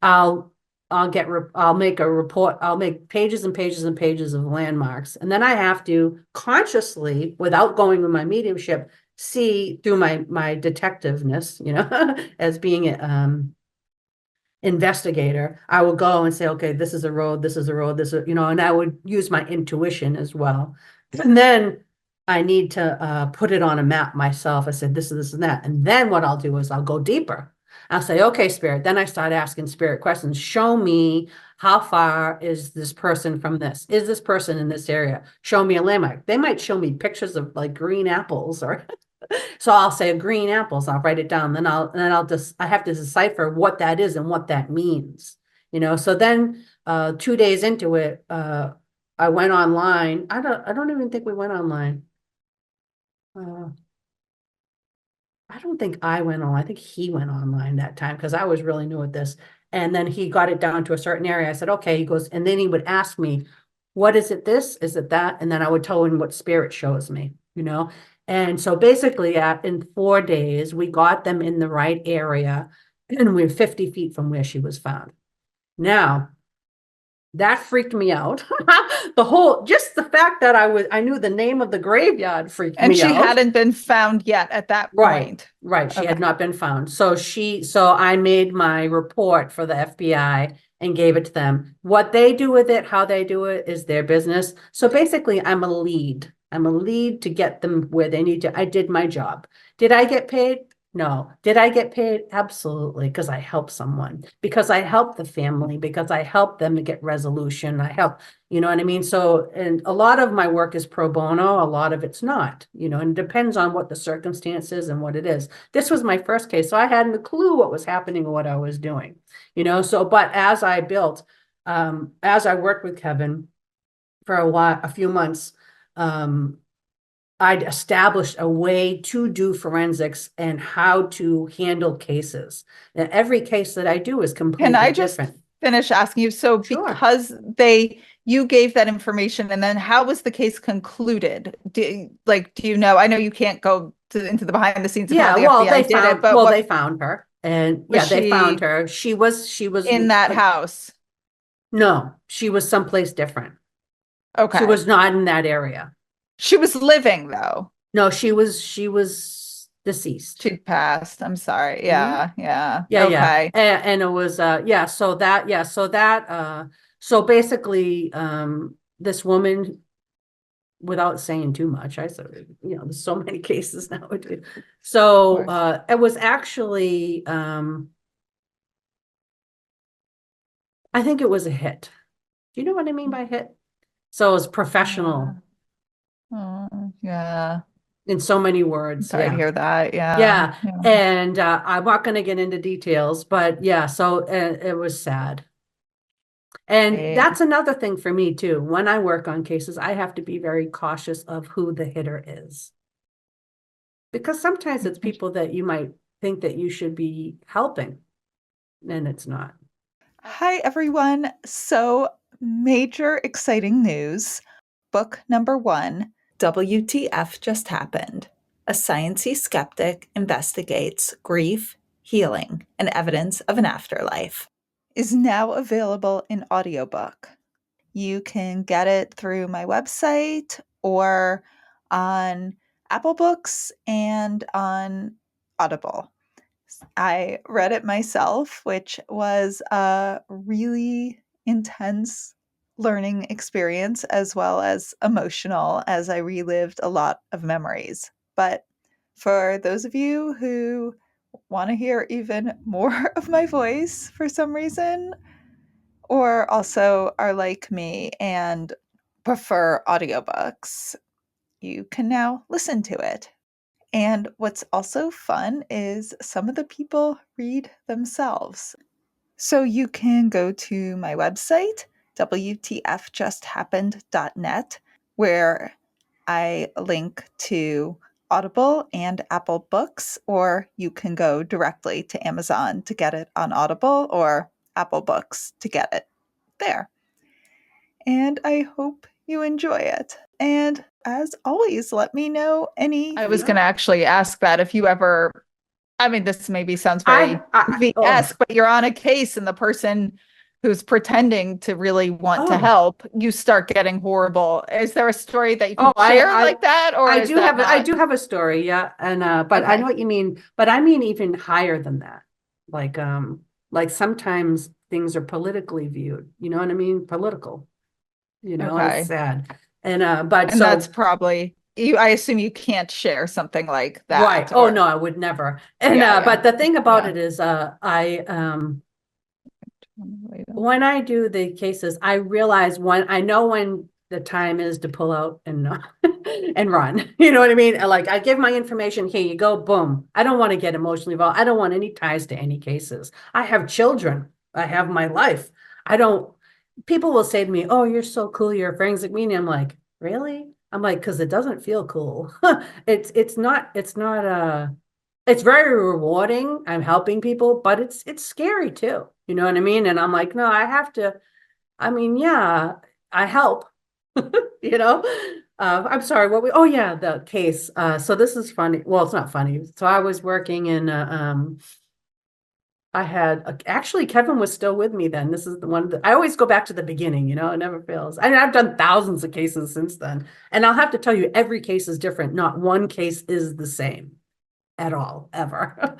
I'll I'll make a report, I'll make pages and pages and pages of landmarks. And then I have to consciously, without going with my mediumship, see through my detectiveness, as being investigator, I will go and say, okay, this is a road, this is a road, this is, and I would use my intuition as well. And then I need to put it on a map myself. I said, this is this and that. And then what I'll do is I'll go deeper. I'll say, okay, spirit. Then I start asking spirit questions. Show me how far is this person from this? Is this person in this area? Show me a landmark. They might show me pictures of like green apples or so I'll say green apples, I'll write it down, then I'll just I have to decipher what that is and what that means. So then 2 days into it, I went online. I don't even think we went online. Uh, I don't think I went on. I think he went online that time because I was really new at this. And then he got it down to a certain area. I said, okay. He goes, and then he would ask me, what is it this? Is it that? And then I would tell him what spirit shows me. And so basically in 4 days, we got them in the right area and we're 50 feet from where she was found. Now, that freaked me out. Just the fact that I knew the name of the graveyard freaked And me she out. hadn't been found yet at that point. Right. She Okay. had not been found. So I made my report for the FBI and gave it to them. What they do with it, how they do it is their business. So basically, I'm a lead. I'm a lead to get them where they need to. I did my job. Did I get paid? No. Did I get paid? Absolutely, because I helped someone, because I helped the family, because I helped them to get resolution. I help, you know what I mean? So, and a lot of my work is pro bono, a lot of it's not, and it depends on what the circumstances and what it is. This was my first case, so I hadn't a clue what was happening or what I was doing, but as I built, as I worked with Kevin for a few months, I'd established a way to do forensics and how to handle cases. And every case that I do is Can completely I just different. finish asking you? So Sure. because you gave that information, and then how was the case concluded? Do you know? I know you can't go into the behind the scenes of how Yeah, the well, FBI did it, but they found her. And was yeah, they found she her. She was in that house? no, she was someplace different. She Okay. was not in that area. She was living though. No, she was deceased. She'd passed. I'm sorry. Mhm. Yeah, yeah. Yeah. Okay. And it was so basically this woman, without saying too much, I said, there's so many cases nowadays. So it was actually I think it was a hit. Do you know what I mean by hit? So it was professional Yeah. in so many I'm words. sorry to Yeah. hear that. Yeah. Yeah. Yeah. And I'm not going to get into details, but yeah, so it was sad. And Right. that's another thing for me too. When I work on cases, I have to be very cautious of who the hitter is. Because sometimes it's people that you might think that you should be helping, and it's not. Hi, everyone. So, major exciting news. Book number 1, WTF Just Happened. A sciencey skeptic investigates grief, healing, and evidence of an afterlife, is now available in audiobook. You can get it through my website or on Apple Books and on Audible. I read it myself, which was a really intense learning experience as well as emotional as I relived a lot of memories. But for those of you who want to hear even more of my voice for some reason, or also are like me and prefer audiobooks, you can now listen to it. And what's also fun is some of the people read themselves. So you can go to my website, WTFJustHappened.net, where I link to Audible and Apple Books, or you can go directly to Amazon to get it on Audible or Apple Books to get it there. And I hope you enjoy it. And as always, let me know any. I was going to actually ask that if you ever, I mean, this maybe sounds very Oh, movie-esque, but you're on a case and the person who's pretending to really want to Oh, help, you start getting horrible. Is there a story that you oh, can share like that, or I is do that have I not? do have a story, yeah. And but I know Okay. what you mean, but I mean even higher than that. Like like sometimes things are politically viewed, you know what I mean? Political, and it's Okay. sad. And but And that's so probably you, I assume you can't share something like right. that, Oh or no, I would never. And yeah, yeah. but the thing about Yeah. it is I when I do the cases, I realize when I know when the time is to pull out and and run. You know what I mean? And like I give my information, here you go, boom. I don't want to get emotionally involved. I don't want any ties to any cases. I have children. I have my life. I don't. People will say to me, "Oh, you're so cool. You're a forensic medium." I'm like, really? I'm like, because it doesn't feel cool. It's not it's very rewarding. I'm helping people, but it's scary too. You know what I mean? And I'm like, no, I have to, I mean, yeah, I help, you know? I'm sorry, oh yeah, the case. So this is funny. Well, it's not funny. So I was working in I had actually Kevin was still with me then. This is the one that I always go back to the beginning, it never fails. I mean, I've done thousands of cases since then. And I'll have to tell you, every case is different. Not one case is the same at all, ever.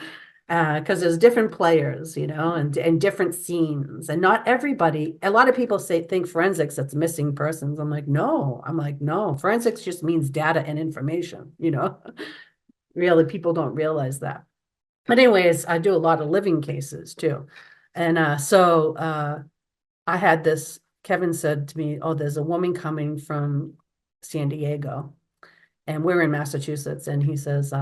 Because there's different players, and different scenes. And not everybody, a lot of people think forensics, that's missing persons. I'm like, no, forensics just means data and information, Really, people don't realize that. But anyways, I do a lot of living cases too. And I had this, Kevin said to me, oh, there's a woman coming from San Diego, and we're in Massachusetts. And he says,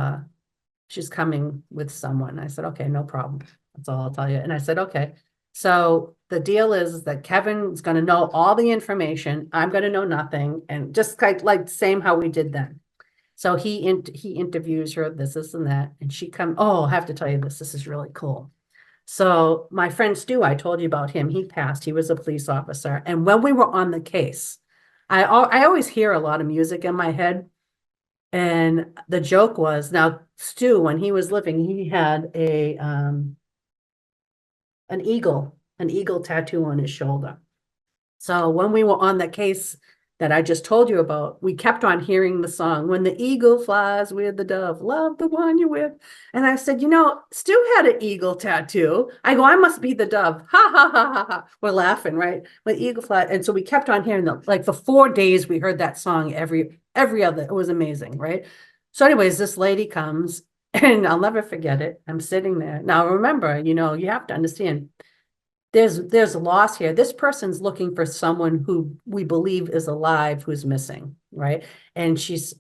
she's coming with someone. I said, okay, no problem. That's all I'll tell you. And I said, okay. So the deal is that Kevin's going to know all the information. I'm going to know nothing. And just like same how we did then. So he interviews her, this and that. And oh, I have to tell you this. This is really cool. So my friend Stu, I told you about him. He passed. He was a police officer. And when we were on the case, I always hear a lot of music in my head. And the joke was, now Stu, when he was living, he had an eagle tattoo on his shoulder. So when we were on the case that I just told you about, we kept on hearing the song, "When the eagle flies with the dove, love the one you're with." And I said, Stu had an eagle tattoo. I go, I must be the dove. Ha ha ha ha ha. We're laughing, right? When the eagle flies. And so we kept on hearing them. Like for 4 days, we heard that song every other. It was amazing, right? So, anyways, this lady comes, and I'll never forget it. I'm sitting there. Now, remember, you have to understand there's a loss here. This person's looking for someone who we believe is alive, who's missing, right? And she's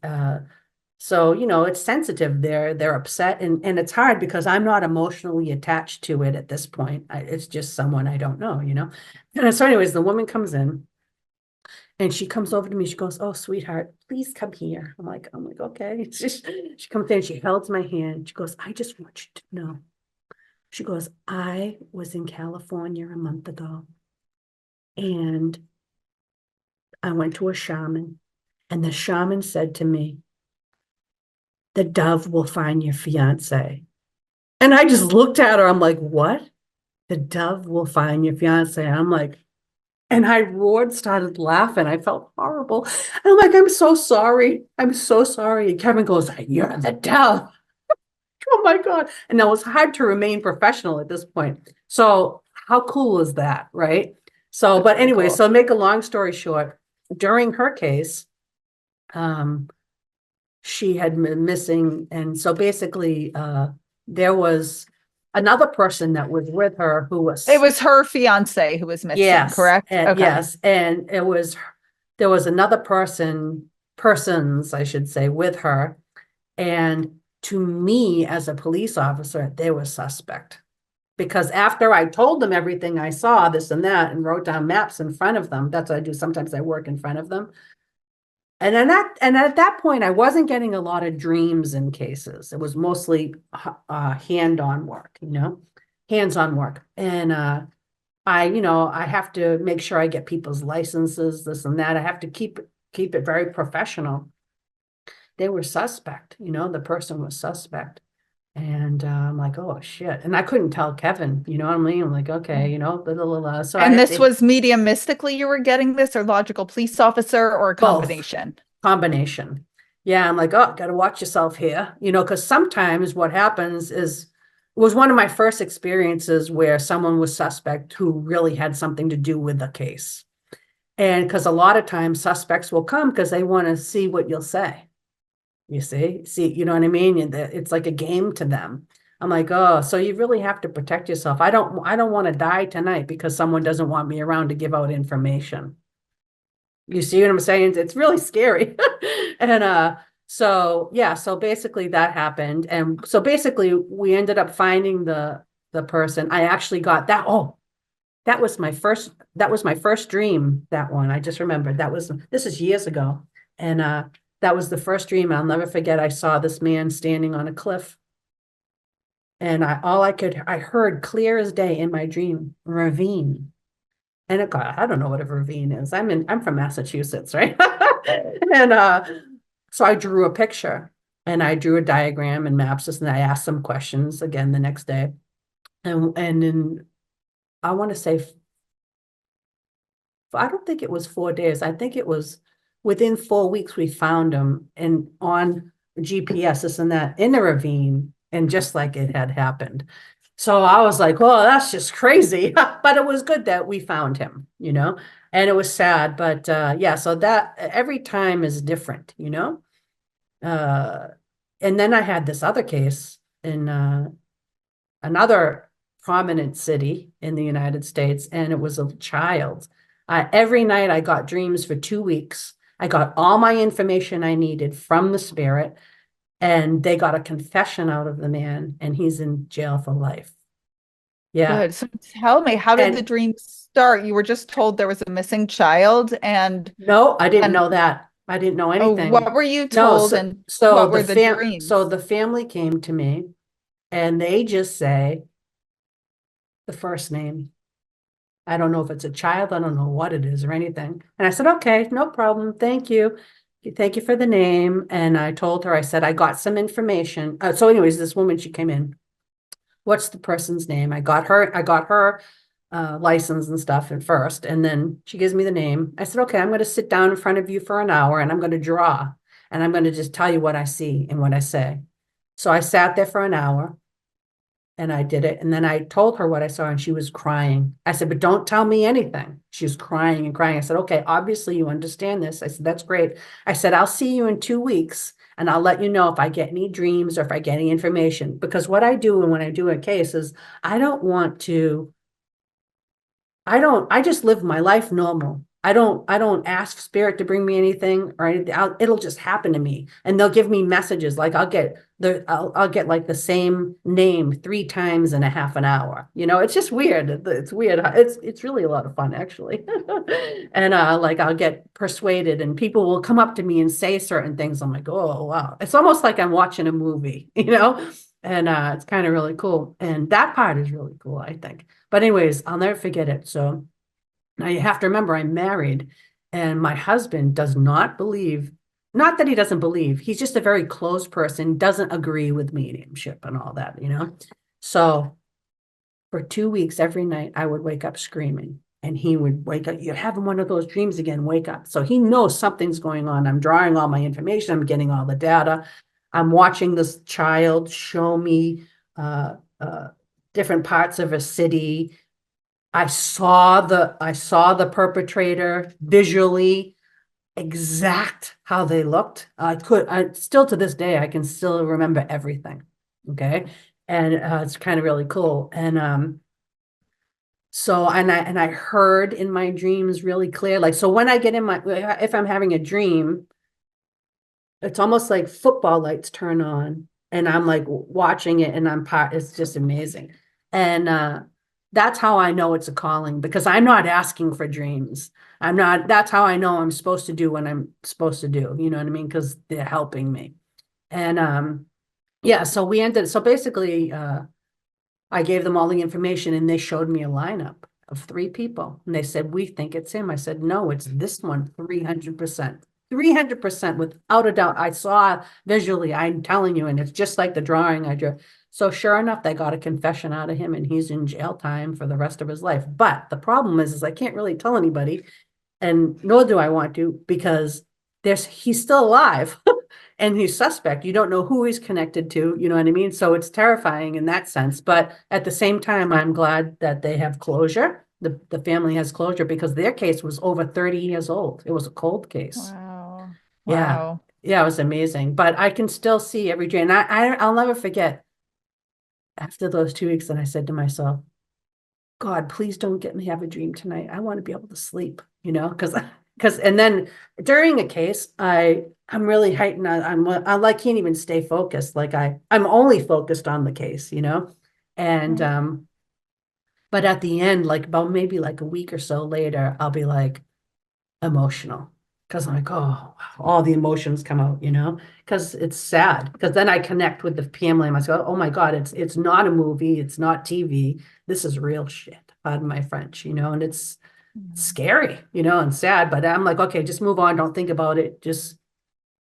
so it's sensitive. They're upset, and it's hard because I'm not emotionally attached to it at this point. It's just someone I don't know. And so, anyways, the woman comes in, and she comes over to me. She goes, "Oh, sweetheart, please come here." I'm like, okay. She comes in, she holds my hand. She goes, "I just want you to know." She goes, "I was in California a month ago, and I went to a shaman, and the shaman said to me, 'The dove will find your fiance.'" And I just looked at her. I'm like, "What? The dove will find your fiance?" And I'm like, and I roared, started laughing. I felt horrible. And I'm like, "I'm so sorry. I'm so sorry." And Kevin goes, "You're the dove." Oh my God. And now it's hard to remain professional at this point. So how cool is that, right? So, That's but pretty anyway, cool. so make a long story short, during her case, um, she had been missing. And so basically, there was another person that was with her who It was, was her fiance who was missing, yes, correct? and Okay. yes. And there was another persons, I should say, with her. And to me, as a police officer, they were suspect. Because after I told them everything I saw, this and that, and wrote down maps in front of them, that's what I do. Sometimes I work in front of them. And at that point, I wasn't getting a lot of dreams in cases. It was mostly hand-on work, hands-on work. And I have to make sure I get people's licenses, this and that. I have to keep it very professional. They were suspect, the person was suspect. And I'm like, oh shit. And I couldn't tell Kevin, you know what I mean? I'm like, okay, you know, blah, blah, blah, blah. So And I this they was mediumistically you were getting this, or logical police officer, or a both combination? combination. Yeah, I'm like, oh, gotta watch yourself here, you know, because sometimes what happens is it was one of my first experiences where someone was suspect who really had something to do with the case. And because a lot of times suspects will come because they want to see what you'll say. You see, you know what I mean? And it's like a game to them. I'm like, oh, so you really have to protect yourself. I don't want to die tonight because someone doesn't want me around to give out information. You see what I'm saying? It's really scary. And so yeah, so basically that happened. And so basically we ended up finding the person. I actually got that. Oh, that was my first dream, that one. I just remembered this is years ago. And that was the first dream. I'll never forget. I saw this man standing on a cliff. And I heard clear as day in my dream, ravine. And I don't know what a ravine is. I'm from Massachusetts, right? And so I drew a picture and I drew a diagram and maps this, and I asked some questions again the next day. And then I want to say, I don't think it was 4 days. I think it was within 4 weeks we found him and on GPS, this and that, in a ravine, and just like it had happened. So I was like, "Oh, that's just crazy." But it was good that we found him, you know, and it was sad. But yeah, so that every time is different, you know. Uh, and then I had this other case in another prominent city in the United States, and it was a child. Every night I got dreams for 2 weeks. I got all my information I needed from the spirit, and they got a confession out of the man, and he's in jail for life. Yeah. Good. So tell me, how did the And dream start? You were just told there was a missing child, and no, I didn't and know that. I didn't know oh, anything. what were you No, told, so and so what the were the fam so dreams? the family came to me and they just say the first name. I don't know if it's a child. I don't know what it is or anything. And I said, okay, no problem. Thank you. Thank you for the name. And I told her, I said, I got some information. So anyways, this woman, she came in. What's the person's name? I got her license and stuff at first. And then she gives me the name. I said, okay, I'm going to sit down in front of you for an hour and I'm going to draw. And I'm going to just tell you what I see and what I say. So I sat there for an hour and I did it. And then I told her what I saw and she was crying. I said, but don't tell me anything. She was crying and crying. I said, okay, obviously you understand this. I said, that's great. I said, I'll see you in 2 weeks and I'll let you know if I get any dreams or if I get any information. Because what I do when I do a case is I don't want to I just live my life normal. I don't ask spirit to bring me anything or anything. It'll just happen to me. And they'll give me messages. Like I'll get like the same name 3 times in a half an hour. You know, it's just weird. It's weird. It's really a lot of fun actually. And like I'll get persuaded and people will come up to me and say certain things. I'm like, oh wow. It's almost like I'm watching a movie, you know? And it's kind of really cool. And that part is really cool, I think. But anyways, I'll never forget it. So now you have to remember I'm married and my husband does not believe, not that he doesn't believe, he's just a very close person, doesn't agree with mediumship and all that, you know? So for 2 weeks, every night I would wake up screaming and he would wake up. You're having one of those dreams again, wake up. So he knows something's going on. I'm drawing all my information. I'm getting all the data. I'm watching this child show me uh, different parts of a city. I saw the perpetrator visually, exact how they looked. I still to this day I can still remember everything. Okay, and it's kind of really cool. And so and I heard in my dreams really clear. Like so when I get in my if I'm having a dream, it's almost like football lights turn on and I'm like watching it and it's just amazing. And that's how I know it's a calling because I'm not asking for dreams. That's how I know I'm supposed to do what I'm supposed to do. You know what I mean? Because they're helping me. And yeah, so basically I gave them all the information and they showed me a lineup of 3 people. And they said, we think it's him. I said, no, it's this one, 300%. 300% without a doubt. I saw visually, I'm telling you, and it's just like the drawing I drew. So sure enough, they got a confession out of him and he's in jail time for the rest of his life. But the problem is I can't really tell anybody, and nor do I want to, because he's still alive and he's suspect. You don't know who he's connected to, you know what I mean? So it's terrifying in that sense. But at the same time, I'm glad that they have closure. The family has closure because their case was over 30 years old. It was a cold case. Wow. Yeah. Wow. Yeah, it was amazing. But I can still see every day. And I'll never forget after those 2 weeks that I said to myself, God, please don't get me have a dream tonight. I want to be able to sleep, and then during a case, I'm really heightened. I like can't even stay focused. Like I'm only focused on the case, and Right. but at the end, like about maybe like a week or so later, I'll be like emotional because I'm like, oh, all the emotions come out, because it's sad. Because then I connect with the family. I'm like, oh my God, it's not a movie, it's not TV. This is real shit. Pardon my French, and it's Mhm. scary, and sad. But I'm like, okay, just move on. Don't think about it. Just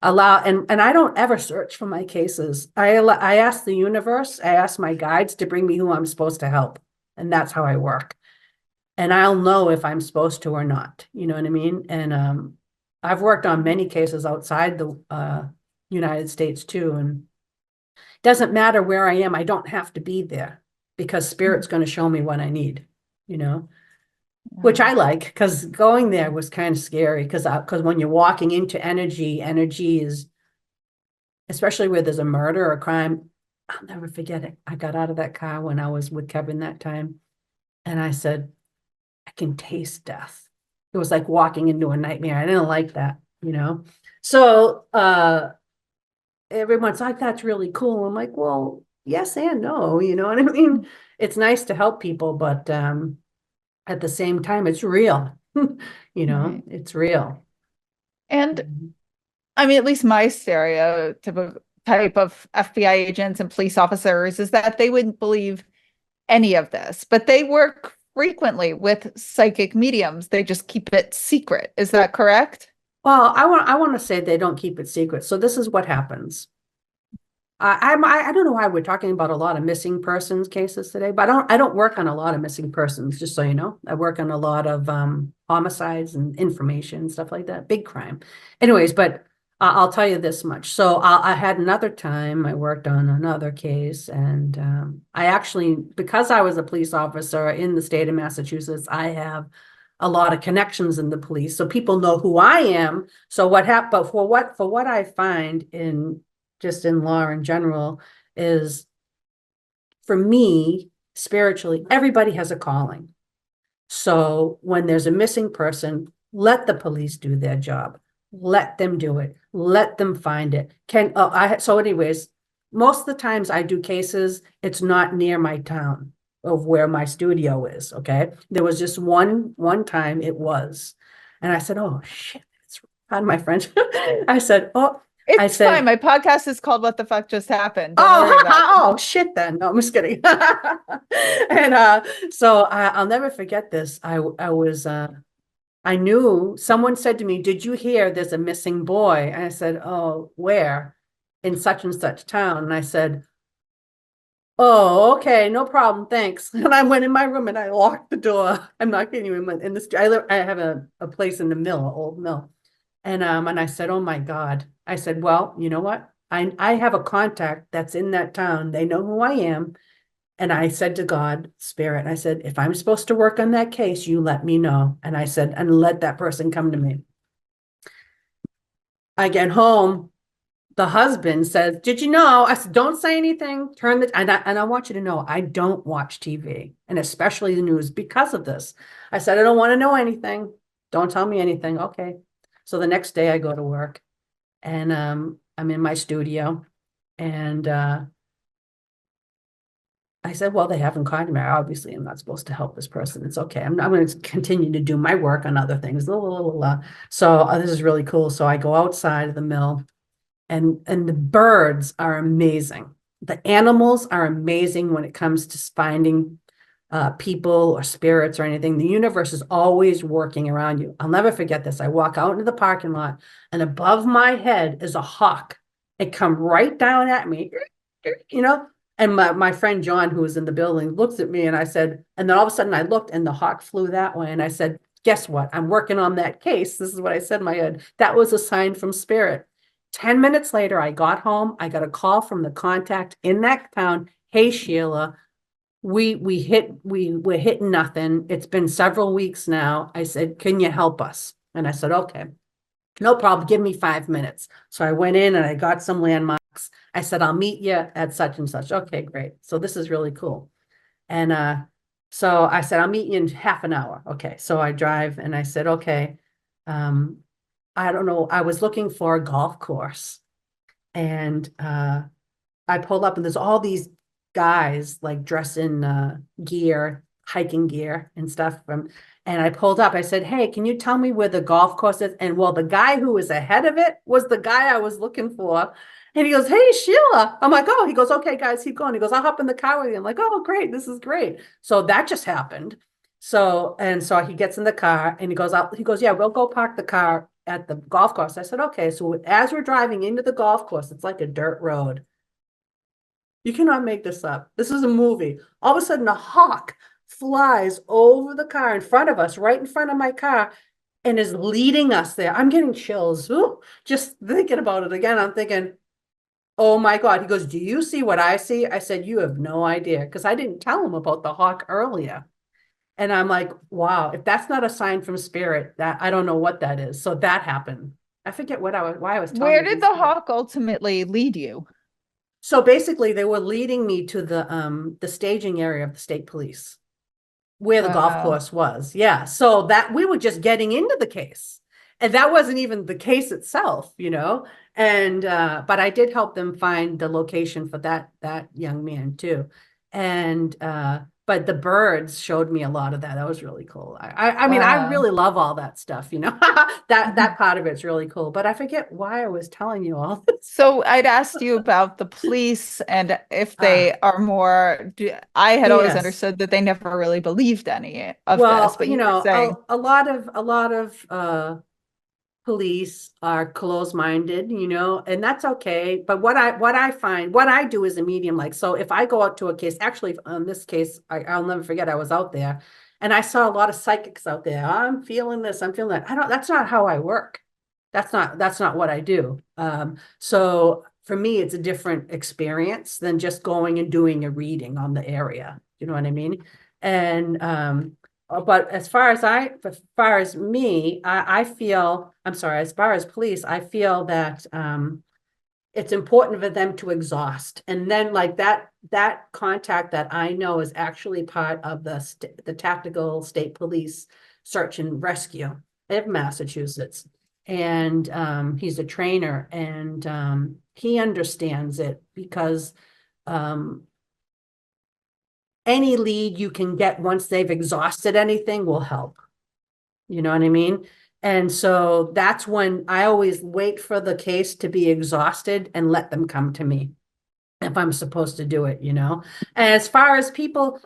allow. And I don't ever search for my cases. I ask the universe. I ask my guides to bring me who I'm supposed to help, and that's how I work. And I'll know if I'm supposed to or not. You know what I mean? And I've worked on many cases outside the United States too, and it doesn't matter where I am. I don't have to be there because Spirit's going to show me what I need. You know, which Yeah. I like because going there was kind of scary because when you're walking into energy is, especially where there's a murder or a crime. I'll never forget it. I got out of that car when I was with Kevin that time, and I said, I can taste death. It was like walking into a nightmare. I didn't like that. So everyone's like, that's really cool. I'm like, well, yes and no, you know what I mean? It's nice to help people, but at the same time, it's real. Right. It's real. And I mean, at least my stereotypical type of FBI agents and police officers is that they wouldn't believe any of this, but they work frequently with psychic mediums. They just keep it secret. Is that correct? Well, I want to say they don't keep it secret. So this is what happens. I don't know why we're talking about a lot of missing persons cases today, but I don't work on a lot of missing persons, just so you know. I work on a lot of homicides and information, stuff like that, big crime. Anyways, but I'll tell you this much. So I had another time I worked on another case, and I actually, because I was a police officer in the state of Massachusetts, I have a lot of connections in the police, so people know who I am. So what happened, but for what I find in just in law in general is, for me, spiritually, everybody has a calling. So when there's a missing person, let the police do their job. Let them do it. Let them find it. So anyways, most of the times I do cases, it's not near my town of where my studio is. Okay. There was just one time it was. And I said, oh shit, it's pardon my French. I said, oh, I It's fine. said, My podcast is called What the Fuck Just Happened. Don't worry oh, about oh shit then. No, I'm just kidding. And so I'll never forget this. I knew someone said to me, did you hear there's a missing boy? And I said, oh, where? In such and such town. And I said, oh, okay, no problem, thanks. And I went in my room and I locked the door. I'm not kidding you. In the I have a place in the mill, an old mill. And I said, oh my God. I said, well, you know what? I have a contact that's in that town. They know who I am. And I said to God, Spirit, I said, if I'm supposed to work on that case, you let me know. And I said, and let that person come to me. I get home. The husband says, did you know? I said, don't say anything. And I want you to know, I don't watch TV, and especially the news, because of this. I said, I don't want to know anything. Don't tell me anything. Okay. So the next day I go to work, and I'm in my studio, and I said, well, they haven't contacted me. Obviously, I'm not supposed to help this person. It's okay. I'm going to continue to do my work on other things. So this is really cool. So I go outside of the mill, and the birds are amazing. The animals are amazing when it comes to finding people or spirits or anything. The universe is always working around you. I'll never forget this. I walk out into the parking lot, and above my head is a hawk. It come right down at me, you know. And my friend John, who was in the building, looks at me, and I said, and then all of a sudden I looked, and the hawk flew that way. And I said, guess what? I'm working on that case. This is what I said in my head. That was a sign from spirit. 10 minutes later, I got home. I got a call from the contact in that town. Hey, Sheila, we're hitting nothing. It's been several weeks now. I said, can you help us? And I said, okay, no problem. Give me 5 minutes. So I went in and I got some landmarks. I said, I'll meet you at such and such. Okay, great. So this is really cool. And so I said, I'll meet you in half an hour. Okay. So I drive and I said, okay, I don't know. I was looking for a golf course, and I pulled up, and there's all these guys like dressed in gear, hiking gear and stuff. And I pulled up. I said, hey, can you tell me where the golf course is? And well, the guy who was ahead of it was the guy I was looking for. And he goes, hey, Sheila. I'm like, oh, he goes, okay, guys, keep going. He goes, I'll hop in the car with you. I'm like, oh, great. This is great. So that just happened. So he gets in the car and he goes out. He goes, yeah, we'll go park the car at the golf course. I said, okay. So as we're driving into the golf course, it's like a dirt road. You cannot make this up. This is a movie. All of a sudden, a hawk flies over the car in front of us, right in front of my car, and is leading us there. I'm getting chills. Ooh, just thinking about it again. I'm thinking, oh my God. He goes, do you see what I see? I said, you have no idea, because I didn't tell him about the hawk earlier. And I'm like, wow, if that's not a sign from spirit, that I don't know what that is. So that happened. I forget why I was telling Where you did these the stories. hawk ultimately lead you? So basically, they were leading me to the staging area of the state police, where the golf Wow. course was. Yeah. So that we were just getting into the case. And that wasn't even the case itself, you know. And but I did help them find the location for that young man too. And but the birds showed me a lot of that. That was really cool. I mean, I Wow. really love all that stuff, you know. That part of it's really cool. But I forget why I was telling you all this. So I'd asked you about the police and if Ah, they are I had always yes. understood that they never really believed any of this, Well, but you you were know, saying, a lot of police are closed-minded, you know, and that's okay. But what I find, what I do as a medium, like, so if I go out to a case, actually on this case, I'll never forget, I was out there and I saw a lot of psychics out there. I'm feeling this, I'm feeling that. That's not how I work. That's not what I do. So for me, it's a different experience than just going and doing a reading on the area. You know what I mean? And but as far as me, I feel, I'm sorry, as far as police, I feel that it's important for them to exhaust. And then like that contact that I know is actually part of the tactical state police search and rescue of Massachusetts. And he's a trainer, and he understands it because um, any lead you can get once they've exhausted anything will help. You know what I mean? And so that's when I always wait for the case to be exhausted and let them come to me if I'm supposed to do it, you know. And as far as people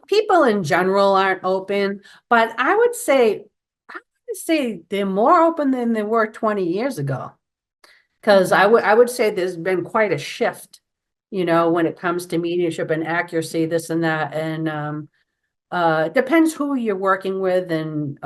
in general aren't open, but I would say they're more open than they were 20 yes ago. Because I Mhm. would I would say there's been quite a shift, you know, when it comes to mediumship and accuracy, this and that. And it depends who you're working with, and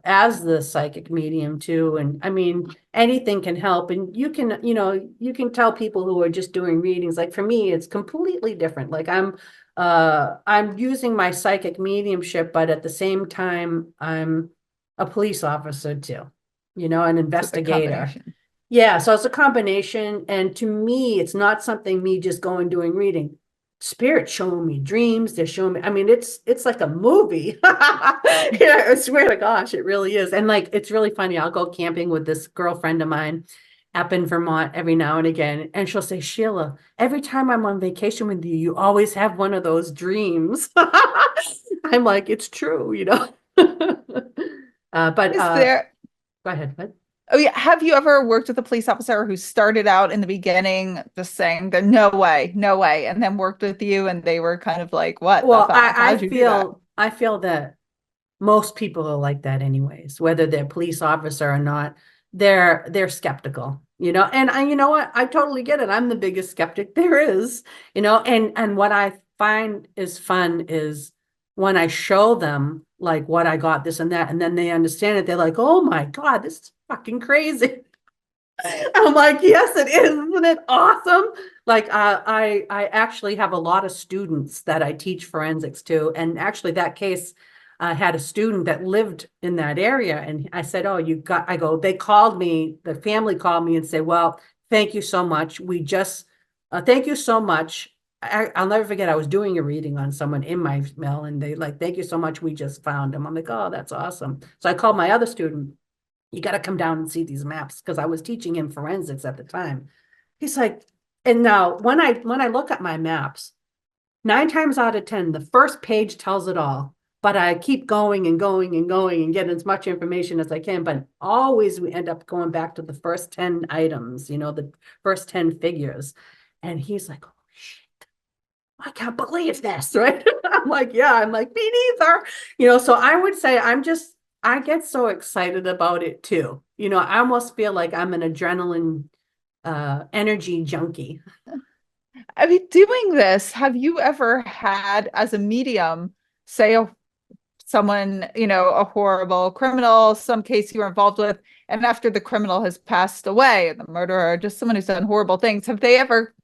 as the psychic medium too. And I mean, anything can help, and you can tell people who are just doing readings. Like for me, it's completely different. Like I'm using my psychic mediumship, but at the same time I'm a police officer too, you know, an So the investigator. combination. Yeah, so it's a combination. And to me, it's not something me just going doing reading. Spirit showing me dreams. They're showing me, I mean, it's like a movie. Yeah, I swear to gosh, it really is. And like it's really funny. I'll go camping with this girlfriend of mine up in Vermont every now and again. And she'll say, Sheila, every time I'm on vacation with you, you always have one of those dreams. I'm like, it's true, you know. But Is there, go ahead. What? oh yeah, have you ever worked with a police officer who started out in the beginning just saying that no way, no way, and then worked with you and they were kind of like, what the Well, fuck? I How'd you do that? I feel that most people are like that anyways, whether they're police officer or not, they're skeptical, and you know what? I totally get it. I'm the biggest skeptic there is, and what I find is fun is when I show them like what I got, this and that, and then they understand it. They're like, oh my God, this is fucking crazy. I'm like, yes, it is. Isn't it awesome? Like, I actually have a lot of students that I teach forensics to, and actually that case had a student that lived in that area, and I said, "Oh, I go." They called me. The family called me and said, "Well, thank you so much. Thank you so much." I'll never forget. I was doing a reading on someone in my mail, and they like, "Thank you so much. We just found him." I'm like, "Oh, that's awesome." So I called my other student. You got to come down and see these maps because I was teaching him forensics at the time. He's like, and now when I look at my maps, 9 times out of 10, the first page tells it all. But I keep going and going and going and getting as much information as I can. But always we end up going back to the first 10 items, the first 10 figures. And he's like, oh shit, I can't believe this, right? I'm like, yeah, I'm like, me neither. So I would say I get so excited about it too. I almost feel like I'm an adrenaline energy junkie. I mean, doing this, have you ever had as a medium, say someone, a horrible criminal, some case you were involved with, and after the criminal has passed away, the murderer, just someone who's done horrible things, have they ever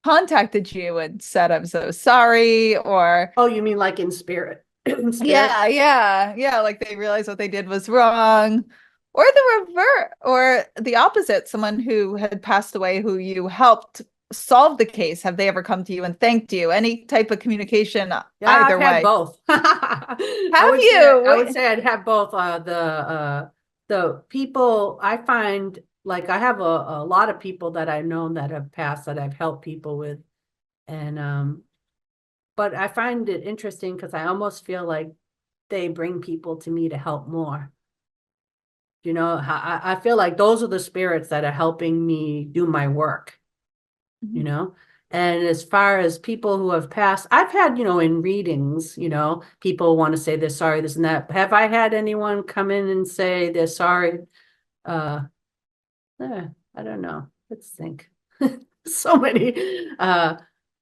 contacted you and said, I'm so sorry, or Oh, you mean like in spirit? In spirit? yeah, like they realized what they did was wrong, or the revert, or the opposite, someone who had passed away who you helped solve the case, have they ever come to you and thanked you? Any type of communication Yeah, I've either had way. both. Have you? I would say I'd have both. The people I find, like I have a lot of people that I've known that have passed that I've helped people with, and but I find it interesting because I almost feel like they bring people to me to help more. I feel like those are the spirits that are helping me do my work. you Mhm. know? And as far as people who have passed, I've had, in readings, people want to say they're sorry, this and that. Have I had anyone come in and say they're sorry? Uh, I don't know. Let's think. So many. Uh,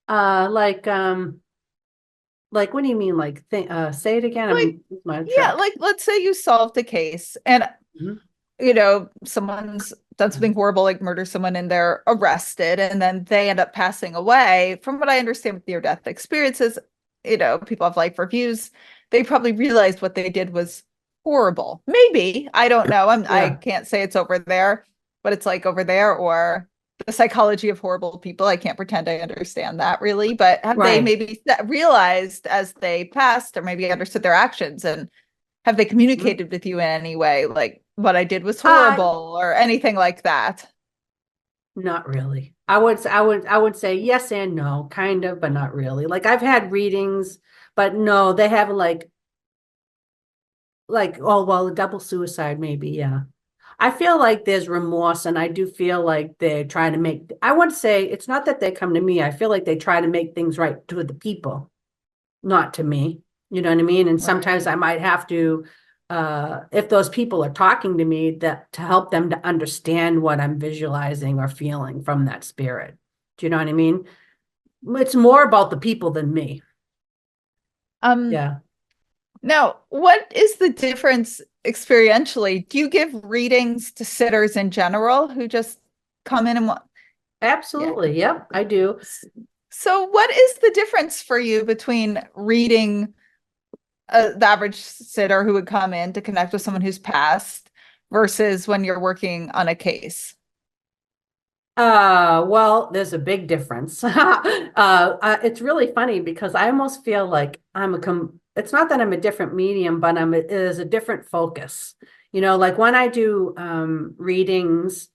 like, um, like, what do you mean? Like, say it again. Like, I'm my yeah, track. like let's say you solved a case and Mhm. someone's done something horrible, like murder someone, and they're arrested, and then they end up passing away. From what I understand with near-death experiences, people have life reviews. They probably realized what they did was horrible. Maybe, I don't know. I Yeah, can't say it's over there, but it's like over there, or the psychology of horrible people. I can't pretend I understand that really, but have they right. maybe realized as they passed, or maybe understood their actions, and have they Mhm. communicated with you in any way, like what I did was Uh, horrible or anything like that? Not really. I would say yes and no, kind of, but not really. Like I've had readings, but no, they haven't like, oh well, a double suicide maybe, yeah. I feel like there's remorse, and I do feel like they're trying to make, I would say it's not that they come to me. I feel like they try to make things right to the people, not to me. You know what I mean? And sometimes Right. I might have to, if those people are talking to me, that to help them to understand what I'm visualizing or feeling from that spirit. Do you know what I mean? It's more about the people than me. Um, Yeah, Now, what is the difference experientially? Do you give readings to sitters in general who just come in and want, yeah. absolutely. Yep, I do. So what is the difference for you between reading the average sitter who would come in to connect with someone who's passed versus when you're working on a case? Well, there's a big difference. It's really funny because I almost feel like it's not that I'm a different medium, but it is a different focus. Like when I do readings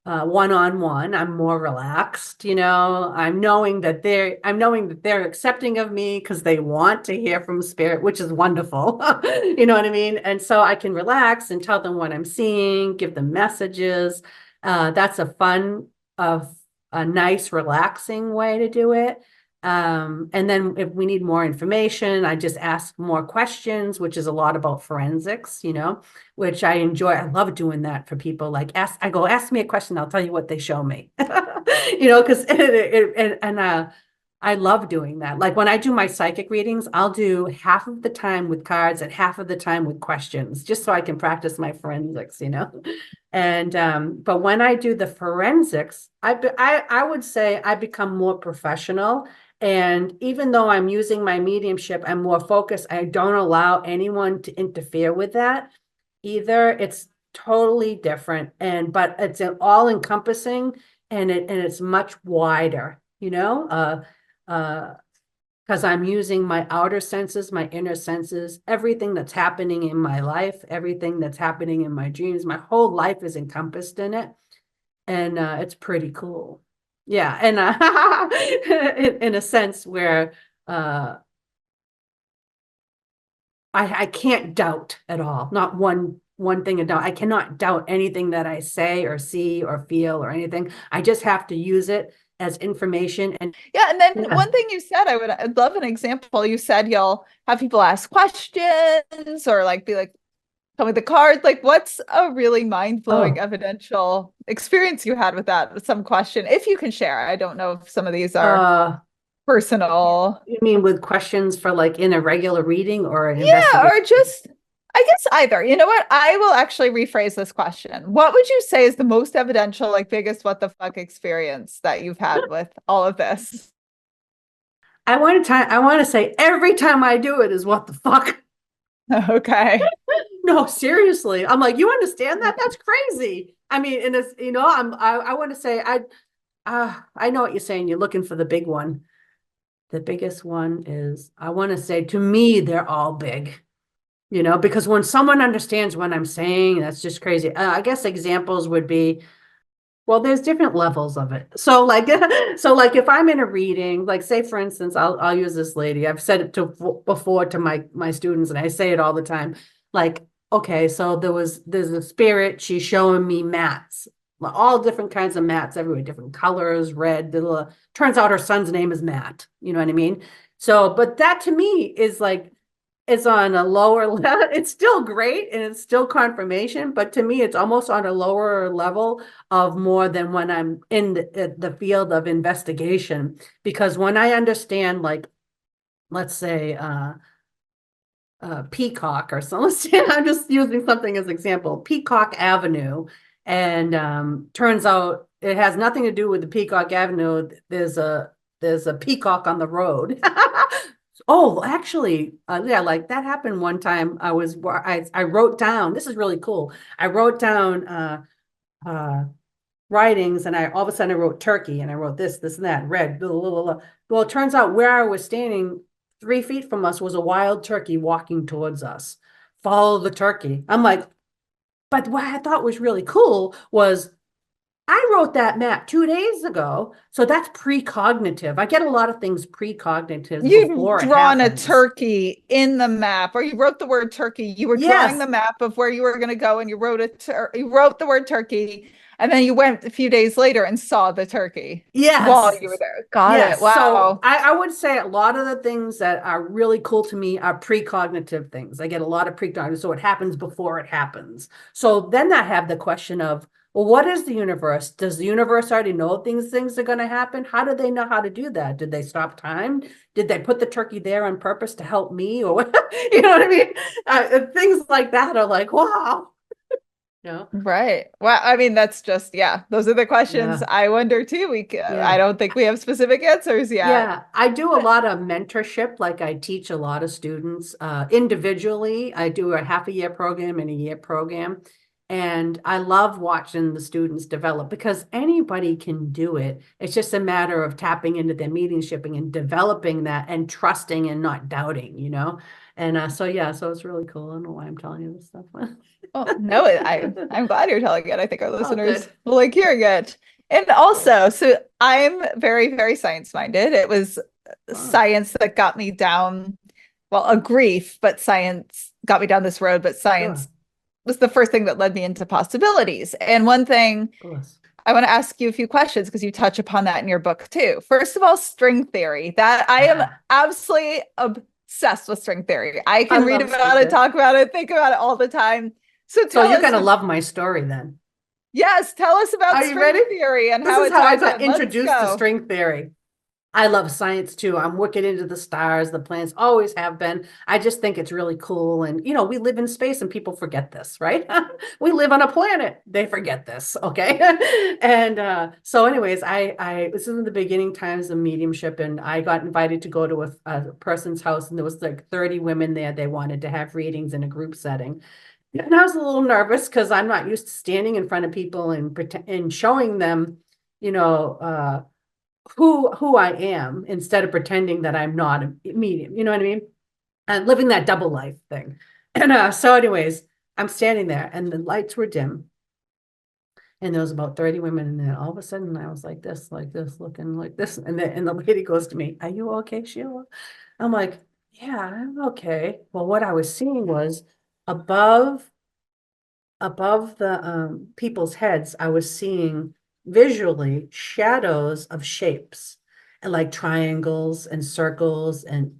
one-on-one, I'm more relaxed, I'm knowing that they're accepting of me because they want to hear from spirit, which is wonderful. You know what I mean? And so I can relax and tell them what I'm seeing, give them messages. That's a nice, relaxing way to do it. And then if we need more information, I just ask more questions, which is a lot about forensics, which I enjoy. I love doing that for people. Like ask me a question, I'll tell you what they show me. Because I love doing that. Like when I do my psychic readings, I'll do half of the time with cards and half of the time with questions, just so I can practice my forensics. And but when I do the forensics, I would say I become more professional. And even though I'm using my mediumship, I'm more focused. I don't allow anyone to interfere with that either. It's totally different. But it's all encompassing, and it's much wider, because I'm using my outer senses, my inner senses, everything that's happening in my life, everything that's happening in my dreams. My whole life is encompassed in it. And it's pretty cool. Yeah. And in a sense where I can't doubt at all. Not one thing to doubt. I cannot doubt anything that I say or see or feel or anything. I just have to use it as information. And yeah. And then one thing you said, I'd love an example. You said you'll have people ask questions or like be like, tell me the card. Like, what's a really mind-blowing evidential experience you had with that? With some question, if you can share. I don't know if some of these are personal. You mean with questions for like in a regular reading or an Yeah, investigation? or just, I guess either. You know what? I will actually rephrase this question. What would you say is the most evidential, like biggest what the fuck experience that you've had with all of this? I want to say every time I do it is what the fuck. Okay. No, seriously. I'm like, you understand that? That's crazy. I mean, and it's, I want to say, I know what you're saying. You're looking for the big one. The biggest one is, I want to say, to me, they're all big, because when someone understands what I'm saying, that's just crazy. I guess examples would be, well, there's different levels of it. So like, if I'm in a reading, like say for instance, I'll use this lady. I've said it before to my students, and I say it all the time. Like, okay, so there's a spirit. She's showing me mats, all different kinds of mats everywhere, different colors, red. Turns out her son's name is Matt. You know what I mean? So, but that to me is like, it's on a lower level. It's still great and it's still confirmation, but to me, it's almost on a lower level of more than when I'm in the field of investigation. Because when I understand, like, let's say, Peacock or something, I'm just using something as example, Peacock Avenue, and turns out it has nothing to do with the Peacock Avenue. There's a peacock on the road. Oh, actually, yeah, like that happened one time. I wrote down, this is really cool. I wrote down writings, and all of a sudden I wrote turkey, and I wrote this and that, red, blah, blah, blah, blah. Well, it turns out where I was standing 3 feet from us was a wild turkey walking towards us. Follow the turkey. I'm like, but what I thought was really cool was I wrote that map 2 days ago. So that's precognitive. I get a lot of things precognitive You've before it drawn a happens. turkey in the map, or you wrote the word turkey. You were drawing the map of where you were going to go, and you wrote you wrote the word turkey, and then you went a few days later and saw the turkey while Yes. you were there. Got it. Yes. So Wow. I would say a lot of the things that are really cool to me are precognitive things. I get a lot of precognitive. So it happens before it happens. So then I have the question of, well, what is the universe? Does the universe already know things are going to happen? How do they know how to do that? Did they stop time? Did they put the turkey there on purpose to help me? Or what? You know what I mean? Things like that are like, wow. Right. Well, I mean, that's just, yeah, those are the questions Yeah. I wonder too. Yeah. I don't think we have specific answers yet. Yeah, I do a lot of mentorship. Like I teach a lot of students individually. I do a half a year program and a year program. And I love watching the students develop because anybody can do it. It's just a matter of tapping into their mediumshipping and developing that and trusting and not doubting. And so, yeah, so it's really cool. I don't know why I'm telling you this stuff. Oh, no, I'm glad you're telling it. I think our Oh, listeners good. will like hearing it. And also, so I'm very, very science minded. It was Oh, science that got me down, well, a grief, but science got me down this road, but sure. science was the first thing that led me into possibilities. And one thing Of course. I want to ask you a few questions because you touch upon that in your book too. First of all, string theory. That I am absolutely obsessed with string theory. I I can read love string about it, theory. talk about it, think about it all the time. So So tell you're us, gonna love my story then. yes, tell us about Are you string ready? theory and This how is it how I ties got in. Let's introduced to go. string theory. I love science too. I'm wicked into the stars, the planets, always have been. I just think it's really cool. And, you know, we live in space and people forget this, right? We live on a planet. They forget this. Okay. And so anyways, this is in the beginning times of mediumship, and I got invited to go to a person's house, and there was like 30 women there. They wanted to have readings in a group setting. And I was a little nervous because I'm not used to standing in front of people and and showing them, you know, who I am instead of pretending that I'm not a medium. You know what I mean? And living that double life thing. And so anyways, I'm standing there and the lights were dim. And there was about 30 women, and then all of a sudden I was like this, looking like this. And the lady goes to me, "Are you okay, Sheila?" I'm like, "Yeah, I'm okay." Well, what I was seeing was above the people's heads, I was seeing visually shadows of shapes and like triangles and circles and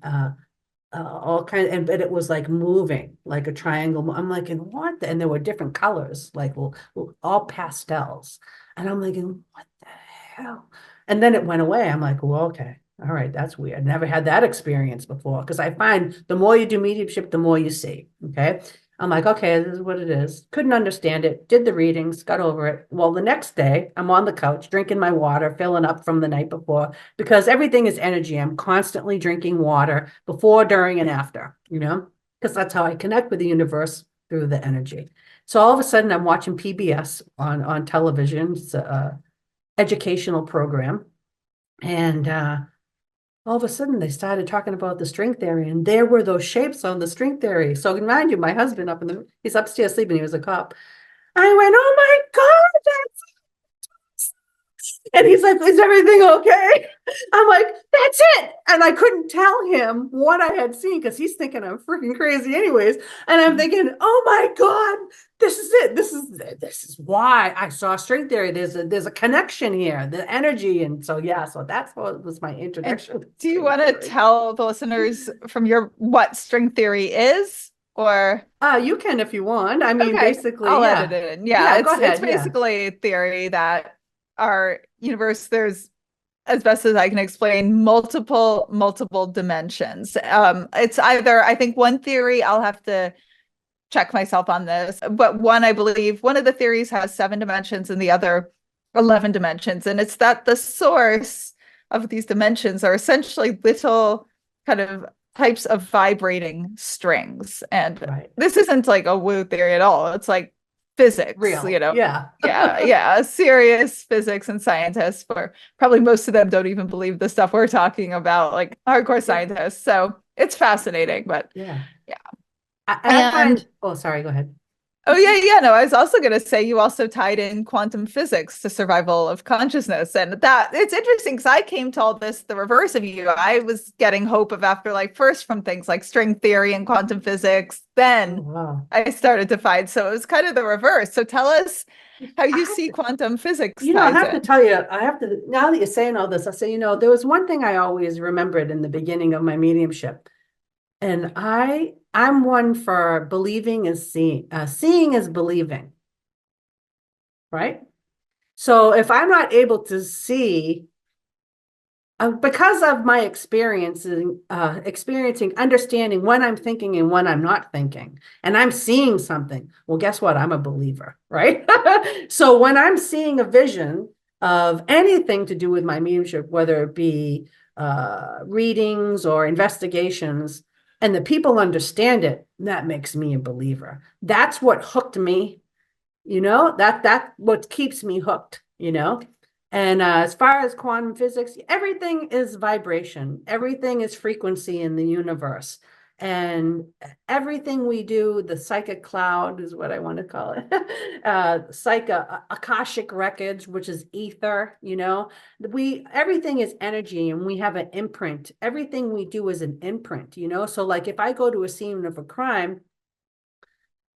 all kinds, and but it was like moving like a triangle. I'm like, and what? And there were different colors, like all pastels. And I'm like, and what the hell? And then it went away. I'm like, well, okay. All right, that's weird. Never had that experience before. Because I find the more you do mediumship, the more you see. Okay. I'm like, okay, this is what it is. Couldn't understand it. Did the readings, got over it. Well, the next day, I'm on the couch drinking my water, filling up from the night before, because everything is energy. I'm constantly drinking water before, during, and after, you know, because that's how I connect with the universe, through the energy. So all of a sudden, I'm watching PBS on television. It's a educational program. And all of a sudden they started talking about the string theory, and there were those shapes on the string theory. So mind you, my husband he's upstairs sleeping. He was a cop. I went, "Oh my God, that's..." And he's like, "Is everything okay?" I'm like, "That's it." And I couldn't tell him what I had seen because he's thinking I'm freaking crazy anyways. And I'm thinking, "Oh my God, this is it. This is why I saw string theory. There's a connection here, the energy." And so yeah, so that's what was my And introduction to do you string want to theory. tell the listeners from your what string theory is? Or You can if you want. I mean, okay, basically, I'll edit yeah. it in. Yeah, Yeah, go it's ahead. Yeah. basically a theory that our universe, there's, as best as I can explain, multiple dimensions. It's either, I think one theory, I'll have to check myself on this, but one, I believe one of the theories has 7 dimensions and the other 11 dimensions. And it's that the source of these dimensions are essentially little kind of types of vibrating strings. And Right. this isn't like a woo theory at all. It's like physics, Real. Yeah. yeah, serious physics and scientists, where probably most of them don't even believe the stuff we're talking about, like hardcore Yeah. scientists. So it's fascinating, but Yeah. yeah. And I And find, oh, sorry, go ahead. oh yeah, no, I was also going to say you also tied in quantum physics to survival of consciousness, and that it's interesting because I came to all this the reverse of you. I was getting hope of afterlife first from things like string theory and quantum physics. Oh, Then wow. I started to find, so it was kind of the reverse. So tell us how I you have see to, quantum physics I ties have to in. tell you, now that you're saying all this, I say, there was one thing I always remembered in the beginning of my mediumship. And I'm one for believing is seeing. Seeing is believing, right? So if I'm not able to see, because of my experiencing, understanding when I'm thinking and when I'm not thinking, and I'm seeing something, well, guess what? I'm a believer, right? So when I'm seeing a vision of anything to do with my mediumship, whether it be readings or investigations, and the people understand it, that makes me a believer. That's what hooked me, that what keeps me hooked. And as far as quantum physics, everything is vibration, everything is frequency in the universe. And everything we do, the psychic cloud is what I want to call it, Akashic records, which is ether. Everything is energy, and we have an imprint. Everything we do is an imprint. So like if I go to a scene of a crime,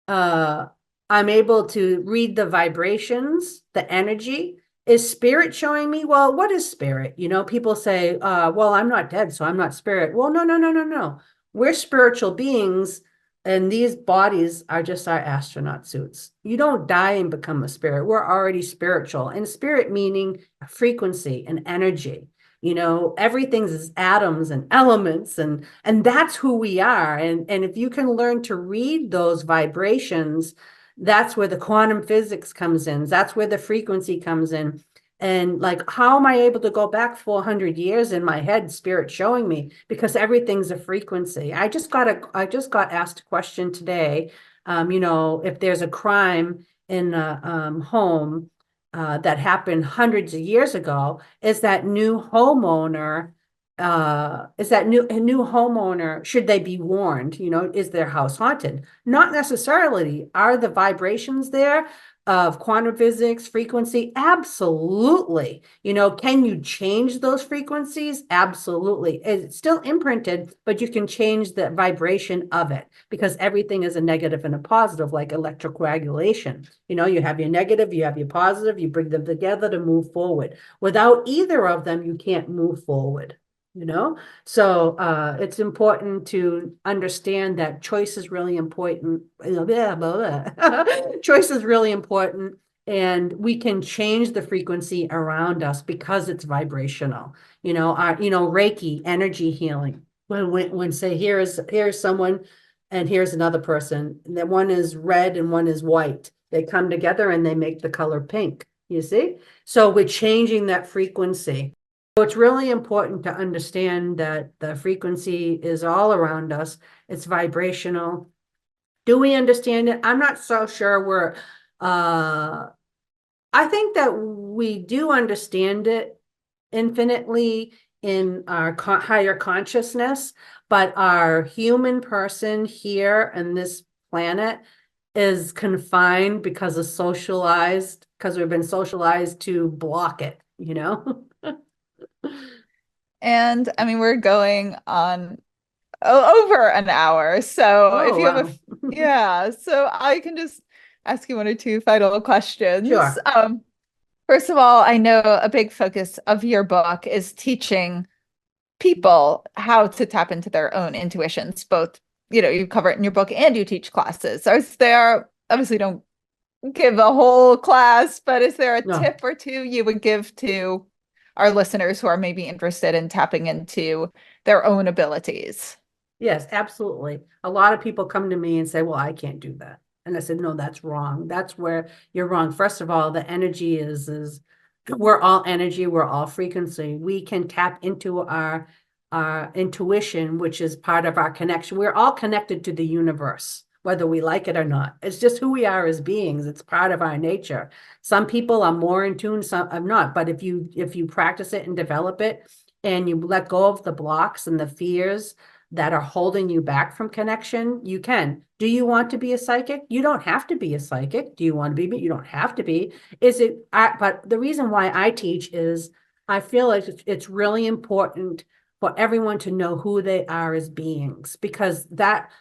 I'm able to read the vibrations, the energy. Is spirit showing me? Well, what is spirit? People say, well, I'm not dead, so I'm not spirit. Well, no, no, no, no, no. We're spiritual beings, and these bodies are just our astronaut suits. You don't die and become a spirit. We're already spiritual. And spirit meaning frequency and energy. Everything's is atoms and elements, and that's who we are. And if you can learn to read those vibrations, that's where the quantum physics comes in. That's where the frequency comes in. And like, how am I able to go back 400 years in my head, spirit showing me? Because everything's a frequency. I just got asked a question today. If there's a crime in a home that happened hundreds of years ago, is that new homeowner a new homeowner, should they be warned? Is their house haunted? Not necessarily. Are the vibrations there of quantum physics, frequency? Absolutely. Can you change those frequencies? Absolutely. It's still imprinted, but you can change the vibration of it, because everything is a negative and a positive, like electrocoagulation. You have your negative, you have your positive, you bring them together to move forward. Without either of them, you can't move forward. So it's important to understand that choice is really important. Blah, blah, blah. Choice is really important, and we can change the frequency around us because it's vibrational. Reiki, energy healing. When say here's someone and here's another person, that one is red and one is white, they come together and they make the color pink. You see? So we're changing that frequency. So it's really important to understand that the frequency is all around us. It's vibrational. Do we understand it? I'm not so sure I think that we do understand it infinitely in our higher consciousness, but our human person here in this planet is confined because we've been socialized to block it, And I mean, we're going on over an hour. So if Oh, you have wow. yeah, so I can just ask you one or two final questions. Sure. First of all, I know a big focus of your book is teaching people how to tap into their own intuitions, both, you cover it in your book and you teach classes. So is there, obviously don't give a whole class, but is there a No. tip or two you would give to our listeners who are maybe interested in tapping into their own abilities? Yes, absolutely. A lot of people come to me and say, well, I can't do that. And I said, no, that's wrong. That's where you're wrong. First of all, the energy is we're all energy, we're all frequency. We can tap into our intuition, which is part of our connection. We're all connected to the universe, whether we like it or not. It's just who we are as beings. It's part of our nature. Some people are more in tune, some are not. But if you practice it and develop it, and you let go of the blocks and the fears that are holding you back from connection, you can. Do you want to be a psychic? You don't have to be a psychic. Do you want to be? You don't have to be. But the reason why I teach is I feel like it's really important for everyone to know who they are as beings, because that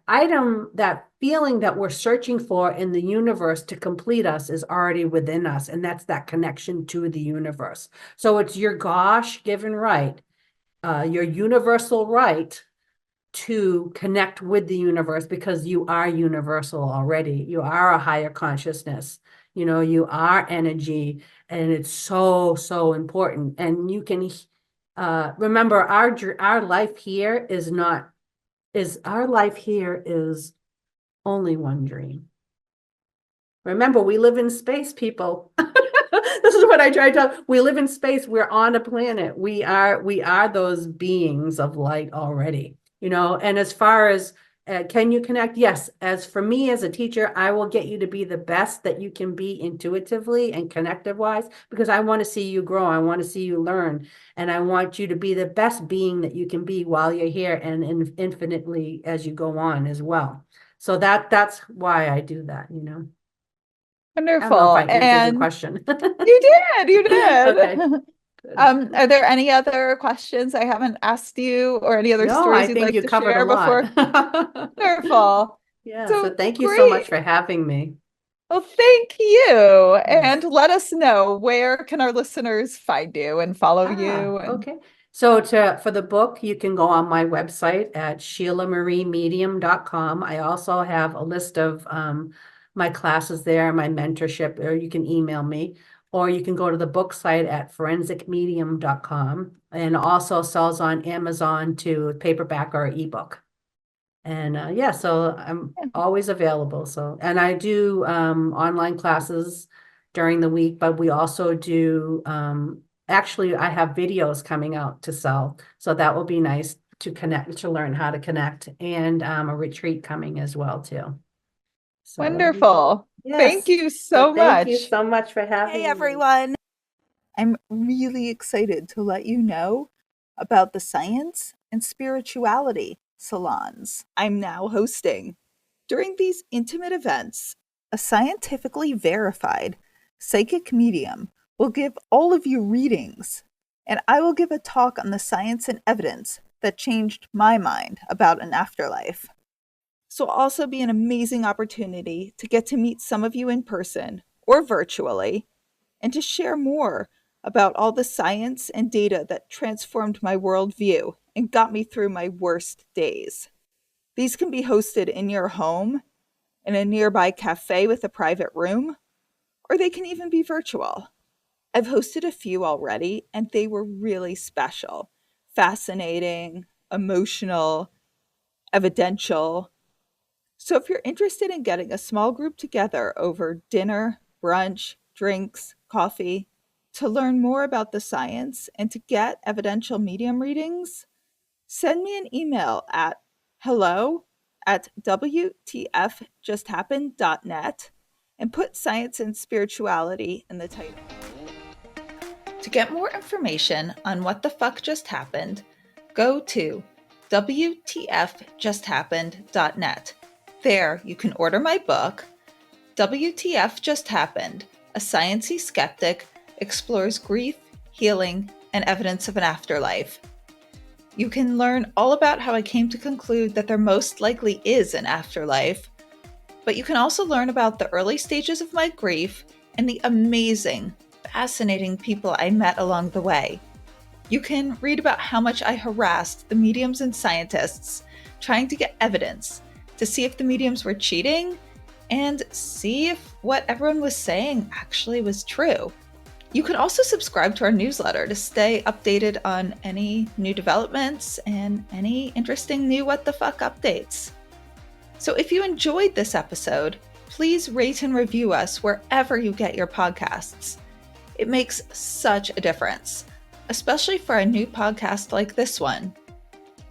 item, that feeling that we're searching for in the universe to complete us is already within us. And that's that connection to the universe. So it's your gosh given right, your universal right to connect with the universe, because you are universal already. You are a higher consciousness. You are energy, and it's so, so important. And you can remember our life here is only one dream. Remember, we live in space, people. This is what I try to tell. We live in space. We're on a planet. We are those beings of light already, and as far as can you connect? Yes. As for me as a teacher, I will get you to be the best that you can be intuitively and connective wise, because I want to see you grow. I want to see you learn. And I want you to be the best being that you can be while you're here, and infinitely as you go on as well. So that's why I do that. I don't know if Wonderful. I answered your And question. you did. Okay, good. Are there any other questions I haven't asked you or any other No, I stories you'd think like you to covered a share lot. before? Wonderful. Yeah, so So thank you so much great. for having me. Well, thank you. And Yes. let us know, where can our listeners find you and follow Ah, you? And okay. So for the book, you can go on my website at sheilamariemedium.com. I also have a list of my classes there, my mentorship, or you can email me, or you can go to the book site at forensicmedium.com, and also sells on Amazon to paperback or ebook. And yeah, so I'm always available. So, and I do online classes during the week, but we also do actually I have videos coming out to sell. So that will be nice to connect, to learn how to connect, and a retreat coming as well too. So that'll be good. wonderful. Thank Yes. you So so thank you much. so much for Hey, having me. everyone. I'm really excited to let you know about the science and spirituality salons I'm now hosting. During these intimate events, a scientifically verified psychic medium will give all of you readings, and I will give a talk on the science and evidence that changed my mind about an afterlife. This will also be an amazing opportunity to get to meet some of you in person or virtually, and to share more about all the science and data that transformed my worldview and got me through my worst days. These can be hosted in your home, in a nearby cafe with a private room, or they can even be virtual. I've hosted a few already, and they were really special, fascinating, emotional, evidential. So if you're interested in getting a small group together over dinner, brunch, drinks, coffee, to learn more about the science and to get evidential medium readings, send me an email at hello@wtfjusthappened.net and put science and spirituality in the title. To get more information on what the fuck just happened, go to wtfjusthappened.net. There, you can order my book, WTF Just Happened, A Sciencey Skeptic Explores Grief, Healing, and Evidence of an Afterlife. You can learn all about how I came to conclude that there most likely is an afterlife, but you can also learn about the early stages of my grief and the amazing, fascinating people I met along the way. You can read about how much I harassed the mediums and scientists trying to get evidence to see if the mediums were cheating and see if what everyone was saying actually was true. You can also subscribe to our newsletter to stay updated on any new developments and any interesting new what the fuck updates. So if you enjoyed this episode, please rate and review us wherever you get your podcasts. It makes such a difference, especially for a new podcast like this one.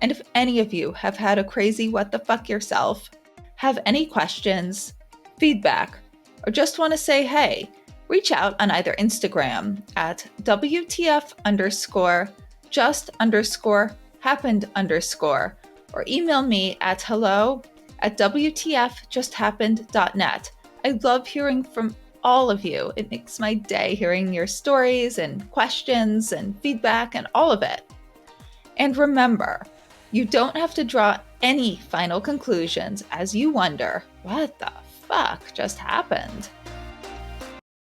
And if any of you have had a crazy what the fuck yourself, have any questions, feedback, or just want to say hey, reach out on either Instagram at WTF_just_happened_, or email me at hello@wtfjusthappened.net. I love hearing from all of you. It makes my day hearing your stories and questions and feedback and all of it. And remember, you don't have to draw any final conclusions as you wonder, what the fuck just happened?